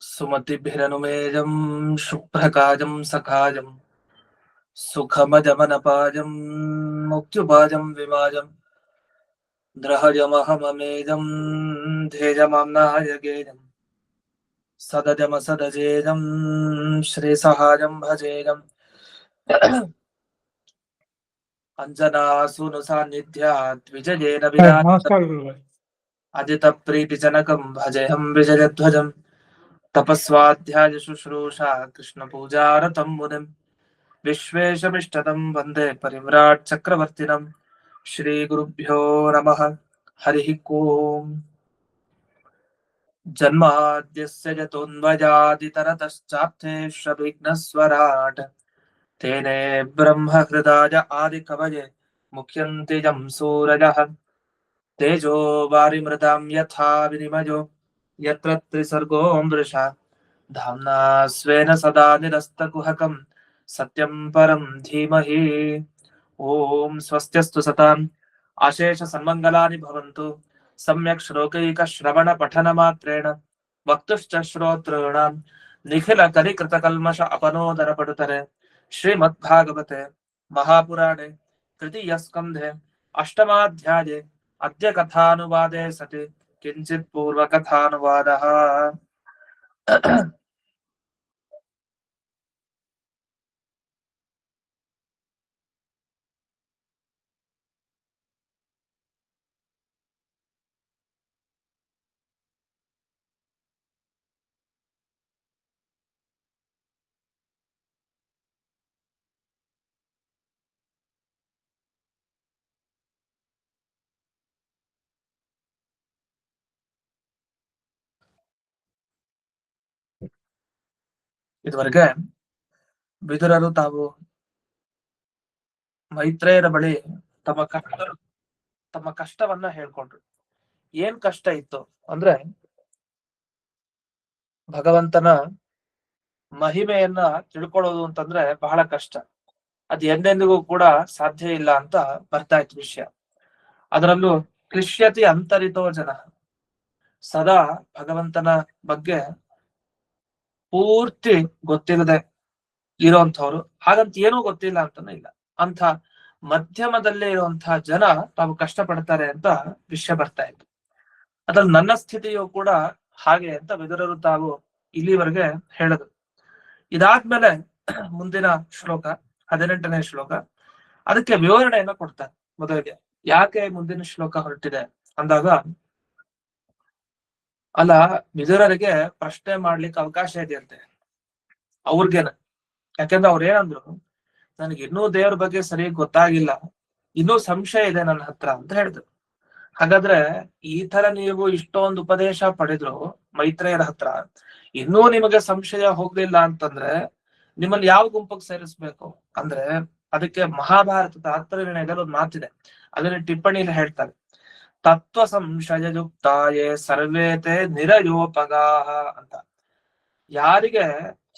सुमतिभिरनुमेजं शुभ्रकाजं सखाजं सुखमजमनपाजं मुक्त्युपाजं विमाजं द्रहजमहममेजं धेजमाम्नायगेजं सदजमसदजेजं श्रीसहाजं भजेजं अंजनासूनुसान्निध्यात् विजयेन विराजितं नमस्कार गुरुभाई। अजितप्रीतिजनकं भजेऽहं विजयध्वजं तपस्वाध्याय शुश्रूषा कृष्णपूजारतं मुनिम् विश्वेशमिष्टदं वन्दे परिव्राट् चक्रवर्तिनं श्रीगुरुभ्यो नमः। हरिः ओम्। जन्माद्यस्य जतोऽन्वयादितरतश्चार्थेष्वभिघ्नस्वराट् तेने ब्रह्महृदाय आदिकवये मुह्यन्ति यं सूरजः तेजो वारिमृतां यथा विनिमयो यत्र त्रिसर्गो मृषा धाम्ना स्वेन सदा निरस्तकुहकं सत्यं परं धीमहि। ओम स्वस्त्यस्तु सताम् आशेष सन्मंगलानि भवन्तु सम्यक् श्लोकैक श्रवण पठन मात्रेण वक्तुश्च श्रोतॄणां निखिल कलिकृतकल्मष अपनोदर पटुतरे श्रीमद्भागवते महापुराणे तृतीय स्कन्धे अष्टमाध्याये अद्य कथानुवादे सति किञ्चित् पूर्वकथानुवादः। ಇದುವರೆಗೆ ವಿದುರರು ತಾವು ಮೈತ್ರೇಯರ ಬಳಿ ತಮ್ಮ ಕಷ್ಟವನ್ನ ಹೇಳ್ಕೊಂಡ್ರು. ಏನ್ ಕಷ್ಟ ಇತ್ತು ಅಂದ್ರೆ ಭಗವಂತನ ಮಹಿಮೆಯನ್ನ ತಿಳ್ಕೊಳ್ಳೋದು ಅಂತಂದ್ರೆ ಬಹಳ ಕಷ್ಟ. ಅದ್ ಎಂದೆಂದಿಗೂ ಕೂಡ ಸಾಧ್ಯ ಇಲ್ಲ ಅಂತ ಬರ್ತಾ ಇತ್ತು ವಿಷಯ. ಅದರಲ್ಲೂ ಕ್ಲಿಶ್ಯತಿ ಅಂತರಿತೋ ಜನ, ಸದಾ ಭಗವಂತನ ಬಗ್ಗೆ ಪೂರ್ತಿ ಗೊತ್ತಿಲ್ಲದೆ ಇರೋಂಥವ್ರು, ಹಾಗಂತ ಏನೂ ಗೊತ್ತಿಲ್ಲ ಅಂತಾನೆ ಇಲ್ಲ, ಅಂತ ಮಧ್ಯಮದಲ್ಲೇ ಇರುವಂತಹ ಜನ ತಾವು ಕಷ್ಟ ಪಡ್ತಾರೆ ಅಂತ ವಿಷಯ ಬರ್ತಾ ಇತ್ತು. ಅದ್ರಲ್ಲಿ ನನ್ನ ಸ್ಥಿತಿಯು ಕೂಡ ಹಾಗೆ ಅಂತ ವಿದುರರು ತಾವು ಇಲ್ಲಿವರೆಗೆ ಹೇಳಿದ್ರು. ಇದಾದ್ಮೇಲೆ ಮುಂದಿನ ಶ್ಲೋಕ 18ನೇ ಶ್ಲೋಕ, ಅದಕ್ಕೆ ವಿವರಣೆಯನ್ನ ಕೊಡ್ತಾರೆ. ಮೊದಲಿಗೆ ಯಾಕೆ ಮುಂದಿನ ಶ್ಲೋಕ ಹೊರಟಿದೆ ಅಂದಾಗ, ಅಲ್ಲ ವಿದುರರಿಗೆ ಪ್ರಶ್ನೆ ಮಾಡ್ಲಿಕ್ಕೆ ಅವಕಾಶ ಇದೆಯಂತೆ ಅವ್ರಿಗೇನ. ಯಾಕೆಂದ್ರೆ ಅವ್ರ ಏನಂದ್ರು, ನನಗೆ ಇನ್ನೂ ದೇವ್ರ ಬಗ್ಗೆ ಸರಿಯಾಗಿ ಗೊತ್ತಾಗಿಲ್ಲ, ಇನ್ನೂ ಸಂಶಯ ಇದೆ ನನ್ನ ಹತ್ರ ಅಂತ ಹೇಳಿದ್ರು. ಹಾಗಾದ್ರೆ ಈ ತರ ನೀವು ಇಷ್ಟೊಂದು ಉಪದೇಶ ಪಡೆದ್ರು ಮೈತ್ರೇಯರ ಹತ್ರ, ಇನ್ನೂ ನಿಮಗೆ ಸಂಶಯ ಹೋಗ್ಲಿಲ್ಲ ಅಂತಂದ್ರೆ ನಿಮ್ಮಲ್ಲಿ ಯಾವ ಗುಂಪಿಗೆ ಸೇರಿಸ್ಬೇಕು ಅಂದ್ರೆ, ಅದಕ್ಕೆ ಮಹಾಭಾರತದ ತಾತ್ಪರ್ಯದಲ್ಲಿ ಒಂದು ಮಾತಿದೆ, ಅದನ್ನ ಟಿಪ್ಪಣಿಯಲ್ಲಿ ಹೇಳ್ತಾರೆ, ತತ್ವ ಸಂಶಯ ಯುಕ್ತಾಯೇ ಸರ್ವೇತೆ ನಿರಯೋಪಗಾಹ ಅಂತ. ಯಾರಿಗೆ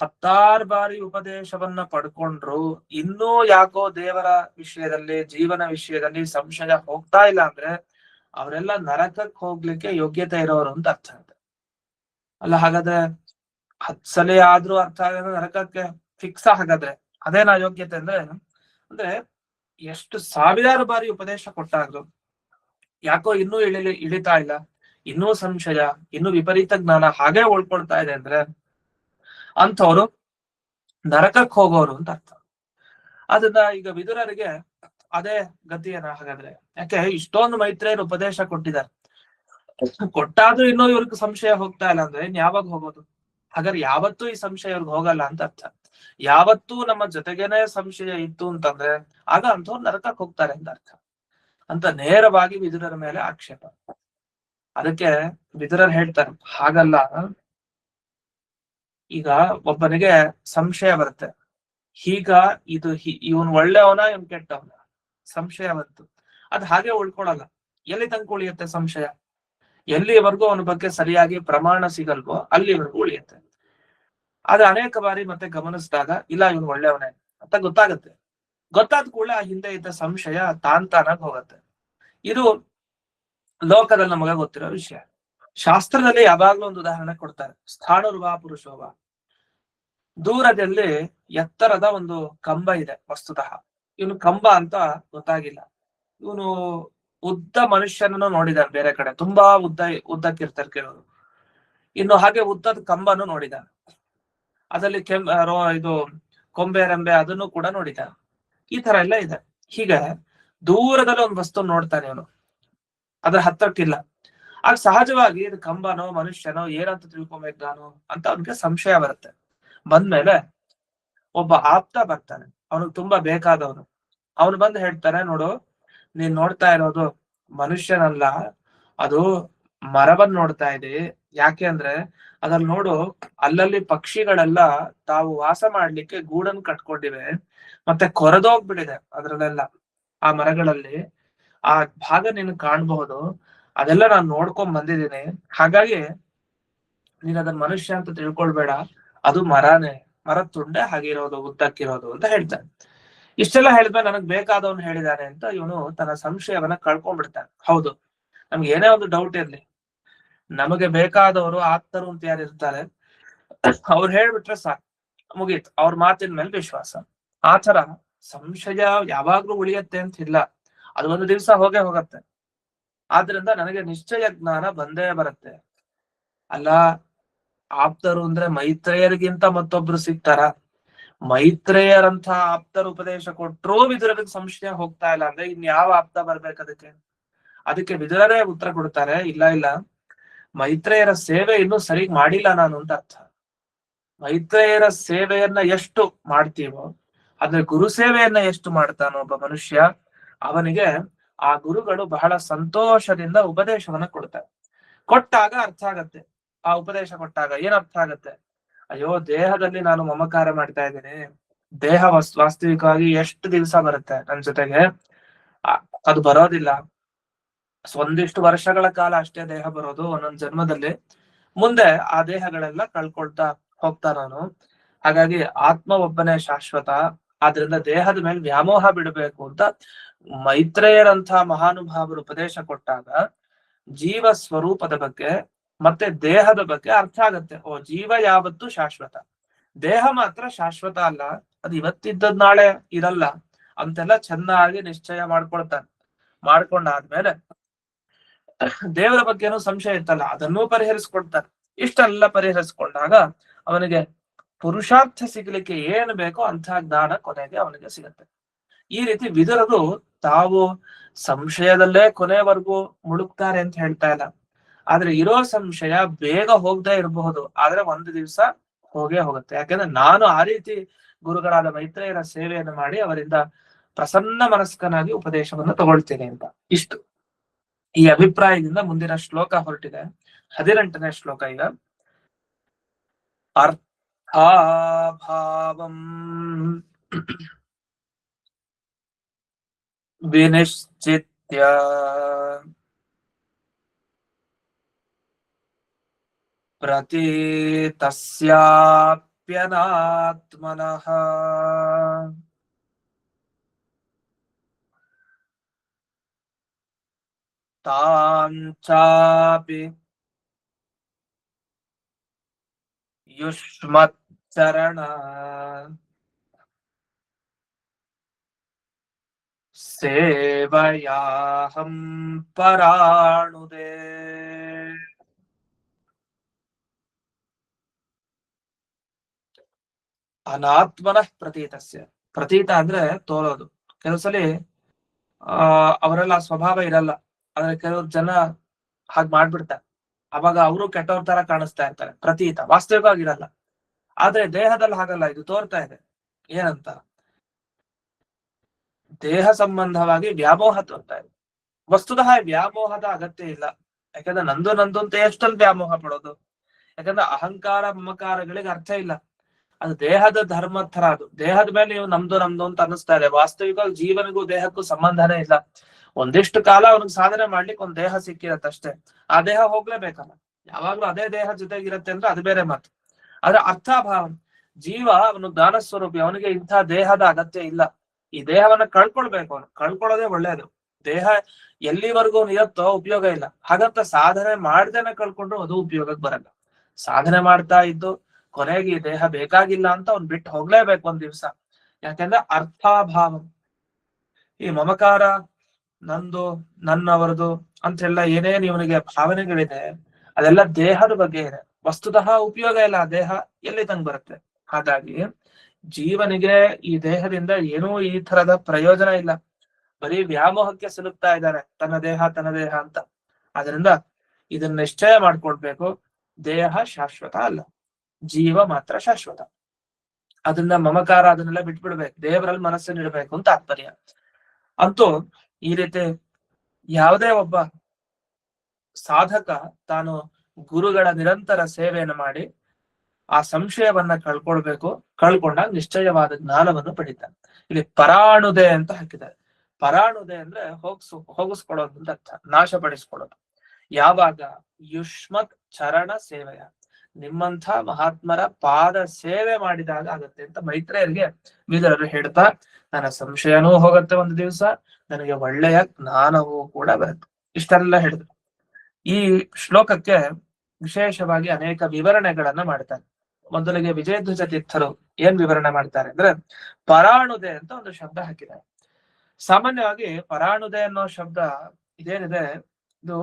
16 ಬಾರಿ ಉಪದೇಶವನ್ನ ಪಡ್ಕೊಂಡ್ರು ಇನ್ನೂ ಯಾಕೋ ದೇವರ ವಿಷಯದಲ್ಲಿ ಜೀವನ ವಿಷಯದಲ್ಲಿ ಸಂಶಯ ಹೋಗ್ತಾ ಇಲ್ಲ ಅಂದ್ರೆ ಅವರೆಲ್ಲ ನರಕಕ್ಕೆ ಹೋಗ್ಲಿಕ್ಕೆ ಯೋಗ್ಯತೆ ಇರೋರು ಅಂತ ಅರ್ಥ ಆಗುತ್ತೆ. ಅಲ್ಲ ಹಾಗಾದ್ರೆ 10 ಸಲ ಆದ್ರೂ ಅರ್ಥ ಆಗದ ನರಕಕ್ಕೆ ಫಿಕ್ಸ್. ಹಾಗಾದ್ರೆ ಅದೇನ ಯೋಗ್ಯತೆ ಅಂದ್ರೆ ಎಷ್ಟು ಸಾವಿರಾರು ಬಾರಿ ಉಪದೇಶ ಕೊಟ್ಟಾಗ್ರು ಯಾಕೋ ಇನ್ನೂ ಇಳಿತಾ ಇಲ್ಲ, ಇನ್ನೂ ಸಂಶಯ, ಇನ್ನೂ ವಿಪರೀತ ಜ್ಞಾನ ಹಾಗೆ ಉಳ್ಕೊಳ್ತಾ ಇದೆ ಅಂದ್ರೆ ಅಂಥವ್ರು ನರಕಕ್ಕೆ ಹೋಗೋರು ಅಂತ ಅರ್ಥ. ಅದನ್ನ ಈಗ ವಿದುರರಿಗೆ ಅದೇ ಗತಿಯನ್ನ. ಹಾಗಾದ್ರೆ ಯಾಕೆ ಇಷ್ಟೊಂದು ಮೈತ್ರೇಯರು ಉಪದೇಶ ಕೊಟ್ಟಿದ್ದಾರೆ, ಕೊಟ್ಟಾದ್ರೂ ಇನ್ನೂ ಇವ್ರಿಗೆ ಸಂಶಯ ಹೋಗ್ತಾ ಇಲ್ಲ ಅಂದ್ರೆ ಇನ್ ಯಾವಾಗ ಹೋಗೋದು? ಹಾಗಾದ್ರೆ ಯಾವತ್ತೂ ಈ ಸಂಶಯ ಇವ್ರಿಗೆ ಹೋಗಲ್ಲ ಅಂತ ಅರ್ಥ. ಯಾವತ್ತೂ ನಮ್ಮ ಜೊತೆಗೇನೆ ಸಂಶಯ ಇತ್ತು ಅಂತಂದ್ರೆ ಆಗ ಅಂಥವ್ರು ನರಕಕ್ಕೆ ಹೋಗ್ತಾರೆ ಅಂತ ಅರ್ಥ ಅಂತ ನೇರವಾಗಿ ವಿದುರರ ಮೇಲೆ ಆಕ್ಷೇಪ. ಅದಕ್ಕೆ ವಿದುರರು ಹೇಳ್ತಾರೆ, ಹಾಗಲ್ಲ, ಈಗ ಒಬ್ಬನಿಗೆ ಸಂಶಯ ಬರುತ್ತೆ, ಈಗ ಇವನ್ ಒಳ್ಳೆಯವನ ಇವನ್ ಕೆಟ್ಟವನ ಸಂಶಯ ಬಂತು, ಅದ್ ಹಾಗೆ ಉಳ್ಕೊಳಲ್ಲ. ಎಲ್ಲಿ ತನಕ ಉಳಿಯುತ್ತೆ ಸಂಶಯ? ಎಲ್ಲಿವರೆಗೂ ಅವನ ಬಗ್ಗೆ ಸರಿಯಾಗಿ ಪ್ರಮಾಣ ಸಿಗಲ್ವೋ ಅಲ್ಲಿವರೆಗೂ ಉಳಿಯುತ್ತೆ. ಆದ್ರೆ ಅನೇಕ ಬಾರಿ ಮತ್ತೆ ಗಮನಿಸಿದಾಗ ಇಲ್ಲ ಇವನ್ ಒಳ್ಳೆಯವನೇ ಅಂತ ಗೊತ್ತಾಗತ್ತೆ. ಗೊತ್ತಾದ ಕೂಡಲೇ ಆ ಹಿಂದೆ ಇದ್ದ ಸಂಶಯ ತಾನಾಗ್ ಹೋಗತ್ತೆ. ಇದು ಲೋಕದಲ್ಲಿ ನಮಗೆ ಗೊತ್ತಿರೋ ವಿಷಯ. ಶಾಸ್ತ್ರದಲ್ಲಿ ಯಾವಾಗ್ಲೂ ಒಂದು ಉದಾಹರಣೆ ಕೊಡ್ತಾರೆ. ಸ್ಥಾಣುರ್ವಾ ಪುರುಷೋವ, ದೂರದಲ್ಲಿ ಎತ್ತರದ ಒಂದು ಕಂಬ ಇದೆ. ವಸ್ತುತಃ ಇವನು ಕಂಬ ಅಂತ ಗೊತ್ತಾಗಿಲ್ಲ. ಇವನು ಉದ್ದ ಮನುಷ್ಯನನ್ನು ನೋಡಿದಾನೆ ಬೇರೆ ಕಡೆ, ತುಂಬಾ ಉದ್ದಕ್ಕಿರ್ತಾರೆ ಕೆಲವರು. ಇನ್ನು ಹಾಗೆ ಉದ್ದದ ಕಂಬನು ನೋಡಿದ, ಅದರಲ್ಲಿ ಇದು ಕೊಂಬೆ ರೆಂಬೆ ಅದನ್ನು ಕೂಡ ನೋಡಿದ. ಈ ತರ ಎಲ್ಲ ಇದೆ. ಹೀಗೆ ದೂರದಲ್ಲಿ ಒಂದು ವಸ್ತು ನೋಡ್ತಾನೆ ಅವನು, ಅದ್ರ ಹತ್ತಕ್ಕಿಲ್ಲ. ಆಗ ಸಹಜವಾಗಿ ಇದು ಕಂಬನೋ ಮನುಷ್ಯನೋ ಏನಂತ ತಿಳ್ಕೊಬೇಕು ನಾನು ಅಂತ ಅವನಿಗೆ ಸಂಶಯ ಬರುತ್ತೆ. ಬಂದ್ಮೇಲೆ ಒಬ್ಬ ಆಪ್ತ ಬರ್ತಾನೆ, ಅವನಿಗೆ ತುಂಬಾ ಬೇಕಾದವನು. ಅವನು ಬಂದು ಹೇಳ್ತಾನೆ, ನೋಡು ನೀನ್ ನೋಡ್ತಾ ಇರೋದು ಮನುಷ್ಯನಲ್ಲ, ಅದು ಮರವನ್ನ ನೋಡ್ತಾ ಇದೆ. ಯಾಕೆ ಅಂದ್ರೆ ಅದ್ರಲ್ಲಿ ನೋಡು, ಅಲ್ಲಲ್ಲಿ ಪಕ್ಷಿಗಳೆಲ್ಲ ತಾವು ವಾಸ ಮಾಡ್ಲಿಕ್ಕೆ ಗೂಡನ್ನು ಕಟ್ಕೊಂಡಿವೆ, ಮತ್ತೆ ಕೊರೆದೋಗ್ಬಿಟ್ಟಿದೆ ಅದ್ರಲ್ಲೆಲ್ಲ. ಆ ಮರಗಳಲ್ಲಿ ಆ ಭಾಗ ನೀನು ಕಾಣಬಹುದು. ಅದೆಲ್ಲ ನಾನು ನೋಡ್ಕೊಂಡ್ ಬಂದಿದ್ದೀನಿ. ಹಾಗಾಗಿ ನೀನ್ ಅದನ್ನ ಮನುಷ್ಯ ಅಂತ ತಿಳ್ಕೊಳ್ಬೇಡ, ಅದು ಮರನೇ, ಮರದ ತುಂಡೆ ಹಾಗಿರೋದು, ಉದ್ದಕ್ಕಿರೋದು ಅಂತ ಹೇಳ್ತಾನೆ. ಇಷ್ಟೆಲ್ಲ ಹೇಳಿದ್ಮೇಲೆ ನನಗ್ ಬೇಕಾದವನು ಹೇಳಿದಾನೆ ಅಂತ ಇವನು ತನ್ನ ಸಂಶಯವನ್ನ ಕಳ್ಕೊಂಡ್ಬಿಡ್ತಾನೆ. ಹೌದು, ನಮ್ಗೆ ಏನೇ ಒಂದು ಡೌಟ್ ಇರ್ಲಿ, ನಮಗೆ ಬೇಕಾದವರು ಆಪ್ತರು ಅಂತ ಯಾರು ಇರ್ತಾರೆ, ಅವ್ರು ಹೇಳ್ಬಿಟ್ರೆ ಸಾಕು, ಮುಗೀತು. ಅವ್ರ ಮಾತಿನ ಮೇಲೆ ವಿಶ್ವಾಸ. ಆತರ ಸಂಶಯ ಯಾವಾಗ್ಲೂ ಉಳಿಯತ್ತೆ ಅಂತ ಇಲ್ಲ, ಅದು ಒಂದು ದಿವಸ ಹೋಗೇ ಹೋಗತ್ತೆ. ಆದ್ರಿಂದ ನನಗೆ ನಿಶ್ಚಯ ಜ್ಞಾನ ಬಂದೇ ಬರುತ್ತೆ. ಅಲ್ಲ, ಆಪ್ತರು ಅಂದ್ರೆ ಮೈತ್ರೇಯರಿಗಿಂತ ಮತ್ತೊಬ್ರು ಸಿಗ್ತಾರ? ಮೈತ್ರೇಯರಂತ ಆಪ್ತರ ಉಪದೇಶ ಕೊಟ್ರೂ ವಿದುರರಿಗೆ ಸಂಶಯ ಹೋಗ್ತಾ ಇಲ್ಲ ಅಂದ್ರೆ ಇನ್ ಯಾವ ಆಪ್ತ ಬರ್ಬೇಕು ಅದಕ್ಕೆ? ಅದಕ್ಕೆ ವಿದುರರೇ ಉತ್ತರ ಕೊಡ್ತಾರೆ, ಇಲ್ಲ ಇಲ್ಲ, ಮೈತ್ರೇಯರ ಸೇವೆ ಇನ್ನೂ ಸರಿಗ್ ಮಾಡಿಲ್ಲ ನಾನು ಅಂತ ಅರ್ಥ. ಮೈತ್ರೇಯರ ಸೇವೆಯನ್ನ ಎಷ್ಟು ಮಾಡ್ತೀವೋ, ಅಂದ್ರೆ ಗುರು ಸೇವೆಯನ್ನ ಎಷ್ಟು ಮಾಡ್ತಾನೋ ಒಬ್ಬ ಮನುಷ್ಯ, ಅವನಿಗೆ ಆ ಗುರುಗಳು ಬಹಳ ಸಂತೋಷದಿಂದ ಉಪದೇಶವನ್ನ ಕೊಡ್ತಾರೆ. ಕೊಟ್ಟಾಗ ಅರ್ಥ ಆಗತ್ತೆ. ಆ ಉಪದೇಶ ಕೊಟ್ಟಾಗ ಏನ್ ಅರ್ಥ ಆಗತ್ತೆ? ಅಯ್ಯೋ, ದೇಹದಲ್ಲಿ ನಾನು ಮಮಕಾರ ಮಾಡ್ತಾ ಇದ್ದೀನಿ, ದೇಹ ವಾಸ್ತವಿಕವಾಗಿ ಎಷ್ಟು ದಿವಸ ಬರುತ್ತೆ ನನ್ ಜೊತೆಗೆ? ಅದು ಬರೋದಿಲ್ಲ. ಒಂದಿಷ್ಟು ವರ್ಷಗಳ ಕಾಲ ಅಷ್ಟೇ ದೇಹ ಬರೋದು ಒಂದೊಂದ್ ಜನ್ಮದಲ್ಲಿ. ಮುಂದೆ ಆ ದೇಹಗಳೆಲ್ಲ ಕಳ್ಕೊಳ್ತಾ ಹೋಗ್ತಾ ನಾನು. ಹಾಗಾಗಿ ಆತ್ಮ ಒಬ್ಬನೇ ಶಾಶ್ವತ. ಆದ್ರಿಂದ ದೇಹದ ಮೇಲೆ ವ್ಯಾಮೋಹ ಬಿಡಬೇಕು ಅಂತ ಮೈತ್ರೇಯರಂಥ ಮಹಾನುಭಾವರು ಉಪದೇಶ ಕೊಟ್ಟಾಗ ಜೀವ ಸ್ವರೂಪದ ಬಗ್ಗೆ ಮತ್ತೆ ದೇಹದ ಬಗ್ಗೆ ಅರ್ಥ ಆಗತ್ತೆ. ಓ, ಜೀವ ಯಾವತ್ತೂ ಶಾಶ್ವತ, ದೇಹ ಮಾತ್ರ ಶಾಶ್ವತ ಅಲ್ಲ, ಅದು ಇವತ್ತಿದ್ದದ್ ನಾಳೆ ಇರಲ್ಲ ಅಂತೆಲ್ಲ ಚೆನ್ನಾಗಿ ನಿಶ್ಚಯ ಮಾಡ್ಕೊಳ್ತಾನೆ. ಮಾಡ್ಕೊಂಡಾದ್ಮೇಲೆ ದೇವರ ಬಗ್ಗೆನೂ ಸಂಶಯ ಇತ್ತಲ್ಲ, ಅದನ್ನೂ ಪರಿಹರಿಸ್ಕೊಳ್ತಾನೆ. ಇಷ್ಟೆಲ್ಲ ಪರಿಹರಿಸ್ಕೊಂಡಾಗ ಅವನಿಗೆ ಪುರುಷಾರ್ಥ ಸಿಗ್ಲಿಕ್ಕೆ ಏನು ಬೇಕೋ ಅಂತಹ ಜ್ಞಾನ ಕೊನೆಗೆ ಅವನಿಗೆ ಸಿಗತ್ತೆ. ಈ ರೀತಿ ವಿದುರರು ತಾವು ಸಂಶಯದಲ್ಲೇ ಕೊನೆವರೆಗೂ ಮುಳುಗ್ತಾರೆ ಅಂತ ಹೇಳ್ತಾ ಇಲ್ಲ. ಆದ್ರೆ ಇರೋ ಸಂಶಯ ಬೇಗ ಹೋಗದೆ ಇರಬಹುದು, ಆದ್ರೆ ಒಂದು ದಿವಸ ಹೋಗೇ ಹೋಗುತ್ತೆ. ಯಾಕಂದ್ರೆ ನಾನು ಆ ರೀತಿ ಗುರುಗಳಾದ ಮೈತ್ರೇಯರ ಸೇವೆಯನ್ನು ಮಾಡಿ ಅವರಿಂದ ಪ್ರಸನ್ನ ಮನಸ್ಕನಾಗಿ ಉಪದೇಶವನ್ನು ತಗೊಳ್ತೇನೆ ಅಂತ. ಇಷ್ಟು ಈ ಅಭಿಪ್ರಾಯದಿಂದ ಮುಂದಿನ ಶ್ಲೋಕ ಹೊರಟಿದೆ. 18ನೇ ಶ್ಲೋಕ ಈಗ. ಅರ್ಥಾಭಾವಂ ವಿನಿಶ್ಚಿತ್ಯ ಪ್ರತೀತಸ್ಯಾಪ್ಯನಾತ್ಮನಃ ತಾಂಚಾಪಿ ಯುಷ್ಮಚ್ಚರಣ ಸೇವಯಾಹಂ ಪರಾಣುದೇ. ಅನಾತ್ಮನಃ ಪ್ರತೀತಸ್ಯ. ಪ್ರತೀತ ಅಂದ್ರೆ ತೋರೋದು. ಕೆಲವು ಅವರೆಲ್ಲ ಸ್ವಭಾವ ಇರಲ್ಲ, ಆದ್ರೆ ಕೆಲವ್ರು ಜನ ಹಾಗೆ ಮಾಡ್ಬಿಡ್ತಾರೆ. ಅವಾಗ ಅವರು ಕೆಟ್ಟವ್ರ ತರ ಕಾಣಿಸ್ತಾ ಇರ್ತಾರೆ. ಪ್ರತೀತ ವಾಸ್ತವಿಕವಾಗಿರಲ್ಲ. ಆದ್ರೆ ದೇಹದಲ್ಲಿ ಹಾಗಲ್ಲ, ಇದು ತೋರ್ತಾ ಇದೆ. ಏನಂತ? ದೇಹ ಸಂಬಂಧವಾಗಿ ವ್ಯಾಮೋಹ ತೋರ್ತಾ ಇದೆ. ವಸ್ತುತಃ ವ್ಯಾಮೋಹದ ಅಗತ್ಯ ಇಲ್ಲ. ಯಾಕಂದ್ರೆ ನಂದು ನಂದು ಅಂತ ಎಷ್ಟೊಂದು ವ್ಯಾಮೋಹ ಪಡೋದು? ಯಾಕಂದ್ರೆ ಅಹಂಕಾರ ಮಮಕಾರಗಳಿಗೆ ಅರ್ಥ ಇಲ್ಲ. ಅದು ದೇಹದ ಧರ್ಮ ತರ. ಅದು ದೇಹದ ಮೇಲೆ ನೀವು ನಮ್ದು ನಮ್ದು ಅಂತ ಅನ್ನಿಸ್ತಾ ಇದೆ. ವಾಸ್ತವಿಕವಾಗಿ ಜೀವನಿಗೂ ದೇಹಕ್ಕೂ ಸಂಬಂಧನೇ ಇಲ್ಲ. ಒಂದಿಷ್ಟು ಕಾಲ ಅವನಿಗೆ ಸಾಧನೆ ಮಾಡ್ಲಿಕ್ಕೆ ಒಂದ್ ದೇಹ ಸಿಕ್ಕಿರತ್ತಷ್ಟೇ. ಆ ದೇಹ ಹೋಗ್ಲೇಬೇಕಲ್ಲ. ಯಾವಾಗ್ಲೂ ಅದೇ ದೇಹ ಜೊತೆಗಿರತ್ತೆ ಅಂದ್ರೆ ಅದು ಬೇರೆ ಮಾತು. ಆದ್ರೆ ಅರ್ಥಾಭಾವ, ಜೀವ ಅವನು ಜ್ಞಾನ ಸ್ವರೂಪಿ, ಅವನಿಗೆ ಇಂಥ ದೇಹದ ಅಗತ್ಯ ಇಲ್ಲ. ಈ ದೇಹವನ್ನ ಕಳ್ಕೊಳ್ಬೇಕು, ಅವನು ಕಳ್ಕೊಳ್ಳೋದೇ ಒಳ್ಳೇದು. ದೇಹ ಎಲ್ಲಿವರೆಗೂ ನಿಯತ್ತೋ ಉಪಯೋಗ ಇಲ್ಲ. ಹಾಗಂತ ಸಾಧನೆ ಮಾಡ್ದೇನೆ ಕಳ್ಕೊಂಡ್ರು ಅದು ಉಪಯೋಗಕ್ಕೆ ಬರಲ್ಲ. ಸಾಧನೆ ಮಾಡ್ತಾ ಇದ್ದು ಕೊನೆಗೆ ಈ ದೇಹ ಬೇಕಾಗಿಲ್ಲ ಅಂತ ಅವ್ನ್ ಬಿಟ್ಟು ಹೋಗ್ಲೇಬೇಕು ಒಂದ್ ದಿವ್ಸ. ಯಾಕೆಂದ್ರೆ ಅರ್ಥಾಭಾವ, ಈ ಮಮಕಾರ, ನಂದು, ನನ್ನವರದು ಅಂತೆಲ್ಲ ಏನೇನು ಇವನಿಗೆ ಭಾವನೆಗಳಿದೆ ಅದೆಲ್ಲ ದೇಹದ ಬಗ್ಗೆ ಇದೆ. ವಸ್ತುತಃ ಉಪಯೋಗ ಇಲ್ಲ, ಆ ದೇಹ ಎಲ್ಲಿ ತಂಗ್ ಬರುತ್ತೆ. ಹಾಗಾಗಿ ಜೀವನಿಗೆ ಈ ದೇಹದಿಂದ ಏನೂ ಈ ತರದ ಪ್ರಯೋಜನ ಇಲ್ಲ. ಬರೀ ವ್ಯಾಮೋಹಕ್ಕೆ ಸಿಲುಕ್ತಾ ಇದ್ದಾರೆ, ತನ್ನ ದೇಹ ಅಂತ. ಆದ್ರಿಂದ ಇದನ್ನ ನಿಶ್ಚಯ ಮಾಡ್ಕೊಳ್ಬೇಕು, ದೇಹ ಶಾಶ್ವತ ಅಲ್ಲ, ಜೀವ ಮಾತ್ರ ಶಾಶ್ವತ. ಅದನ್ನ ಮಮಕಾರ ಅದನ್ನೆಲ್ಲ ಬಿಟ್ಬಿಡ್ಬೇಕು, ದೇವರಲ್ಲಿ ಮನಸ್ಸನ್ನು ಇಡಬೇಕು ಅಂತ ತಾತ್ಪರ್ಯ. ಅಂತೂ ಈ ರೀತಿ ಯಾವುದೇ ಒಬ್ಬ ಸಾಧಕ ತಾನು ಗುರುಗಳ ನಿರಂತರ ಸೇವೆಯನ್ನು ಮಾಡಿ ಆ ಸಂಶಯವನ್ನ ಕಳ್ಕೊಂಡಾಗ ನಿಶ್ಚಯವಾದ ಜ್ಞಾನವನ್ನು ಪಡಿತಾನೆ. ಇಲ್ಲಿ ಪರಾಣುದೆ ಅಂತ ಹಾಕಿದ್ದಾರೆ. ಪರಾಣುದೆ ಅಂದ್ರೆ ಹೋಗಿಸ್ಕೊಡೋದು ಅಂತ ಅರ್ಥ, ನಾಶಪಡಿಸ್ಕೊಡೋದು. ಯಾವಾಗ? ಯುಷ್ಮತ್ ಚರಣ ಸೇವೆಯ, ನಿಮ್ಮಂಥ ಮಹಾತ್ಮರ ಪಾದ ಸೇವೆ ಮಾಡಿದಾಗ ಆಗುತ್ತೆ ಅಂತ ಮೈತ್ರೇಯರಿಗೆ ವಿದುರರು ಹೇಳ್ತಾ, ನನ್ನ ಸಂಶಯನೂ ಹೋಗುತ್ತೆ ಒಂದು ದಿವಸ, ನನಗೆ ಒಳ್ಳೆಯ ಜ್ಞಾನವೂ ಕೂಡ ಬರುತ್ತೆ. ಇಷ್ಟೆಲ್ಲ ಹೇಳಿದ್ರು. ಈ ಶ್ಲೋಕಕ್ಕೆ ವಿಶೇಷವಾಗಿ ಅನೇಕ ವಿವರಣೆಗಳನ್ನ ಮಾಡ್ತಾರೆ. ಮೊದಲಿಗೆ ವಿಜಯಧ್ವಜ ತೀರ್ಥರು ಏನ್ ವಿವರಣೆ ಮಾಡ್ತಾರೆ ಅಂದ್ರೆ, ಪರಾಣುದೆ ಅಂತ ಒಂದು ಶಬ್ದ ಹಾಕಿದ್ದಾರೆ. ಸಾಮಾನ್ಯವಾಗಿ ಪರಾಣುದೆ ಅನ್ನೋ ಶಬ್ದ ಇದೇನಿದೆ, ಇದು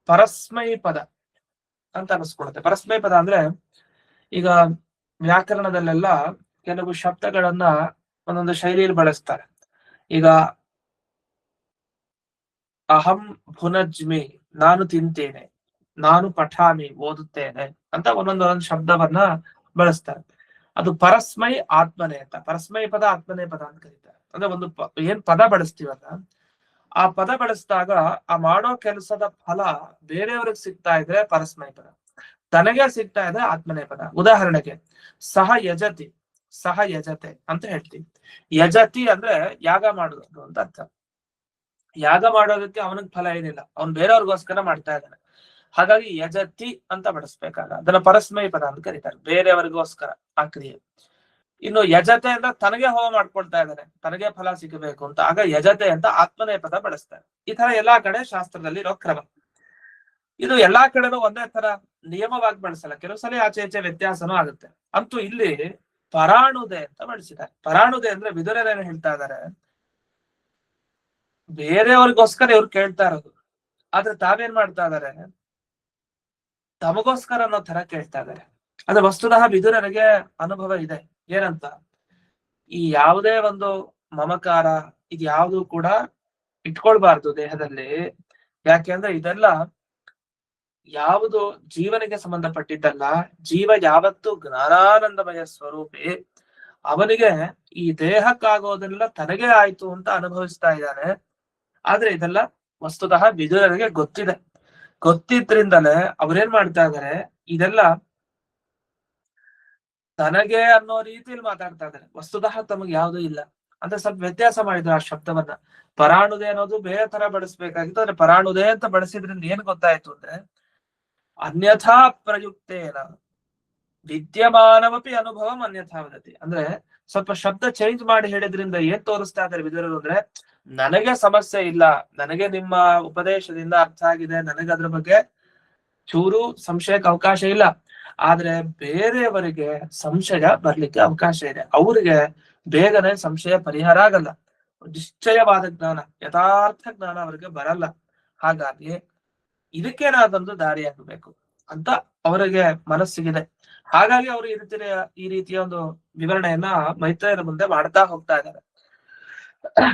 ಪರಸ್ಮೈ ಪದ ಅಂತ ಅನಿಸ್ಕೊಡುತ್ತೆ. ಪರಸ್ಮೈ ಪದ ಅಂದ್ರೆ, ಈಗ ವ್ಯಾಕರಣದಲ್ಲೆಲ್ಲ ಕೆಲವು ಶಬ್ದಗಳನ್ನ ಒಂದೊಂದು ಶೈಲಿಯಲ್ಲಿ ಬಳಸ್ತಾರೆ. ಈಗ ಅಹಂ ಭುನಜ್ಮಿ, ನಾನು ತಿಂತೇನೆ, ನಾನು ಪಠಾಮಿ, ಓದುತ್ತೇನೆ ಅಂತ ಒಂದೊಂದೊಂದು ಶಬ್ದವನ್ನ ಬಳಸ್ತಾರೆ. ಅದು ಪರಸ್ಮೈ ಆತ್ಮನೆ ಅಂತ, ಪರಸ್ಮೈ ಪದ ಆತ್ಮನೇ ಪದ ಅಂತ ಕರೀತಾರೆ. ಅಂದ್ರೆ ಒಂದು ಏನ್ ಪದ ಬಳಸ್ತೀವಲ್ಲ, ಆ ಪದ ಬಳಸಿದಾಗ ಆ ಮಾಡೋ ಕೆಲಸದ ಫಲ ಬೇರೆಯವ್ರಿಗೆ ಸಿಗ್ತಾ ಇದ್ರೆ ಪರಸ್ಮೈ ಪದ, ತನಗೆ ಸಿಗ್ತಾ ಇದೆ ಆತ್ಮನೇ ಪದ. ಉದಾಹರಣೆಗೆ ಸಹ ಯಜತಿ, ಸಹ ಯಜತೆ ಅಂತ ಹೇಳ್ತೀವಿ. ಯಜತಿ ಅಂದ್ರೆ ಯಾಗ ಮಾಡುವುದು ಅಂತ ಅರ್ಥ. ಯಾಗ ಮಾಡೋದಕ್ಕೆ ಅವನಿಗೆ ಫಲ ಏನಿಲ್ಲ, ಅವನ್ ಬೇರೆಯವ್ರಿಗೋಸ್ಕರ ಮಾಡ್ತಾ ಇದ್ದಾನೆ. ಹಾಗಾಗಿ ಯಜತಿ ಅಂತ ಬಳಸ್ಬೇಕಾಗ ಅದನ್ನ ಪರಸ್ಮೈ ಪದ ಅಂತ ಕರೀತಾರೆ, ಬೇರೆಯವರಿಗೋಸ್ಕರ ಆ ಕ್ರಿಯೆ. ಇನ್ನು ಯಜತೆ ಅಂದ್ರೆ ತನಗೆ ಹೋಮ ಮಾಡ್ಕೊಳ್ತಾ ಇದ್ದಾನೆ, ತನಗೆ ಫಲ ಸಿಗಬೇಕು ಅಂತ, ಆಗ ಯಜತೆ ಅಂತ ಆತ್ಮನೇ ಪದ ಬಳಸ್ತಾರೆ. ಈ ತರ ಎಲ್ಲಾ ಕಡೆ ಶಾಸ್ತ್ರದಲ್ಲಿ ಇರೋ ಕ್ರಮ. ಇದು ಎಲ್ಲಾ ಕಡೆನೂ ಒಂದೇ ತರ ನಿಯಮವಾಗಿ ಬಳಸಲ್ಲ, ಕೆಲವು ಸಲ ಆಚೆ ಈಚೆ ವ್ಯತ್ಯಾಸನೂ ಆಗುತ್ತೆ. ಅಂತೂ ಇಲ್ಲಿ ಪರಾಣುದೆ ಅಂತ ಬಳಸಿದ್ದಾರೆ. ಪರಾಣುದೆ ಅಂದ್ರೆ ವಿದುರರೇನು ಹೇಳ್ತಾ ಇದ್ದಾರೆ, ಬೇರೆಯವ್ರಿಗೋಸ್ಕರ ಇವ್ರು ಕೇಳ್ತಾ ಇರೋದು, ಆದ್ರೆ ತಾವೇನ್ ಮಾಡ್ತಾ ಇದಾರೆ, ತಮಗೋಸ್ಕರ ಅನ್ನೋ ತರ ಕೇಳ್ತಾ ಇದಾರೆ. ಆದ್ರೆ ವಸ್ತುತಃ ವಿದುರರಿಗೆ ಅನುಭವ ಇದೆ. ಏನಂತ, ಈ ಯಾವುದೇ ಒಂದು ಮಮಕಾರ ಇದು ಯಾವುದು ಕೂಡ ಇಟ್ಕೊಳ್ಬಾರ್ದು ದೇಹದಲ್ಲಿ. ಯಾಕೆಂದ್ರೆ ಇದೆಲ್ಲ ಯಾವುದು ಜೀವನಿಗೆ ಸಂಬಂಧಪಟ್ಟಿದ್ದಲ್ಲ. ಜೀವ ಯಾವತ್ತು ಜ್ಞಾನಾನಂದಮಯ ಸ್ವರೂಪಿ, ಅವನಿಗೆ ಈ ದೇಹಕ್ಕಾಗೋದೆಲ್ಲ ತನಗೇ ಆಯ್ತು ಅಂತ ಅನುಭವಿಸ್ತಾ ಇದ್ದಾನೆ. ಆದ್ರೆ ಇದೆಲ್ಲ ವಸ್ತುತಃ ವಿದುರರಿಗೆ ಗೊತ್ತಿದೆ. ಗೊತ್ತಿದ್ರಿಂದಲೇ ಅವ್ರೇನ್ ಮಾಡ್ತಾ ಇದಾರೆ, ಇದೆಲ್ಲ ತನಗೆ ಅನ್ನೋ ರೀತಿಯಲ್ಲಿ ಮಾತಾಡ್ತಾ ಇದಾರೆ. ವಸ್ತುತಃ ತಮಗೆ ಯಾವ್ದು ಇಲ್ಲ ಅಂತ ಸ್ವಲ್ಪ ವ್ಯತ್ಯಾಸ ಮಾಡಿದ್ರು ಆ ಶಬ್ದವನ್ನ. ಪರಾಣುದೆ ಅನ್ನೋದು ಬೇರೆ ತರ ಬಳಸ್ಬೇಕಾಗಿತ್ತು, ಅಂದ್ರೆ ಪರಾಣುದೆ ಅಂತ ಬಳಸಿದ್ರಿಂದ ಏನ್ ಗೊತ್ತಾಯ್ತು ಅಂದ್ರೆ, ಅನ್ಯಥಾ ಪ್ರಯುಕ್ತೇನ ವಿದ್ಯಮಾನವಪಿ ಅನುಭವಂ ಅನ್ಯಥಾ ವದತಿ. ಅಂದ್ರೆ ಸ್ವಲ್ಪ ಶಬ್ದ ಚೇಂಜ್ ಮಾಡಿ ಹೇಳಿದ್ರಿಂದ ಏನ್ ತೋರಿಸ್ತಾ ಇದ್ದಾರೆ ವಿದುರರು ಅಂದ್ರೆ, ನನಗೆ ಸಮಸ್ಯೆ ಇಲ್ಲ, ನನಗೆ ನಿಮ್ಮ ಉಪದೇಶದಿಂದ ಅರ್ಥ ಆಗಿದೆ, ನನಗೆ ಅದ್ರ ಬಗ್ಗೆ ಚೂರು ಸಂಶಯಕ್ಕೆ ಅವಕಾಶ ಇಲ್ಲ. ಆದ್ರೆ ಬೇರೆಯವರಿಗೆ ಸಂಶಯ ಬರ್ಲಿಕ್ಕೆ ಅವಕಾಶ ಇದೆ. ಅವರಿಗೆ ಬೇಗನೆ ಸಂಶಯ ಪರಿಹಾರ ಆಗಲ್ಲ. ನಿಶ್ಚಯವಾದ ಜ್ಞಾನ, ಯಥಾರ್ಥ ಜ್ಞಾನ ಅವರಿಗೆ ಬರಲ್ಲ. ಹಾಗಾಗಿ ಇದಕ್ಕೇನಾದೊಂದು ದಾರಿಯಾಗಬೇಕು ಅಂತ ಅವರಿಗೆ ಮನಸ್ಸಿಗಿದೆ. ಹಾಗಾಗಿ ಅವರು ಈ ರೀತಿಯ ಒಂದು ವಿವರಣೆಯನ್ನ ಮೈತ್ರೇಯರ ಮುಂದೆ ಮಾಡ್ತಾ ಹೋಗ್ತಾ ಇದ್ದಾರೆ.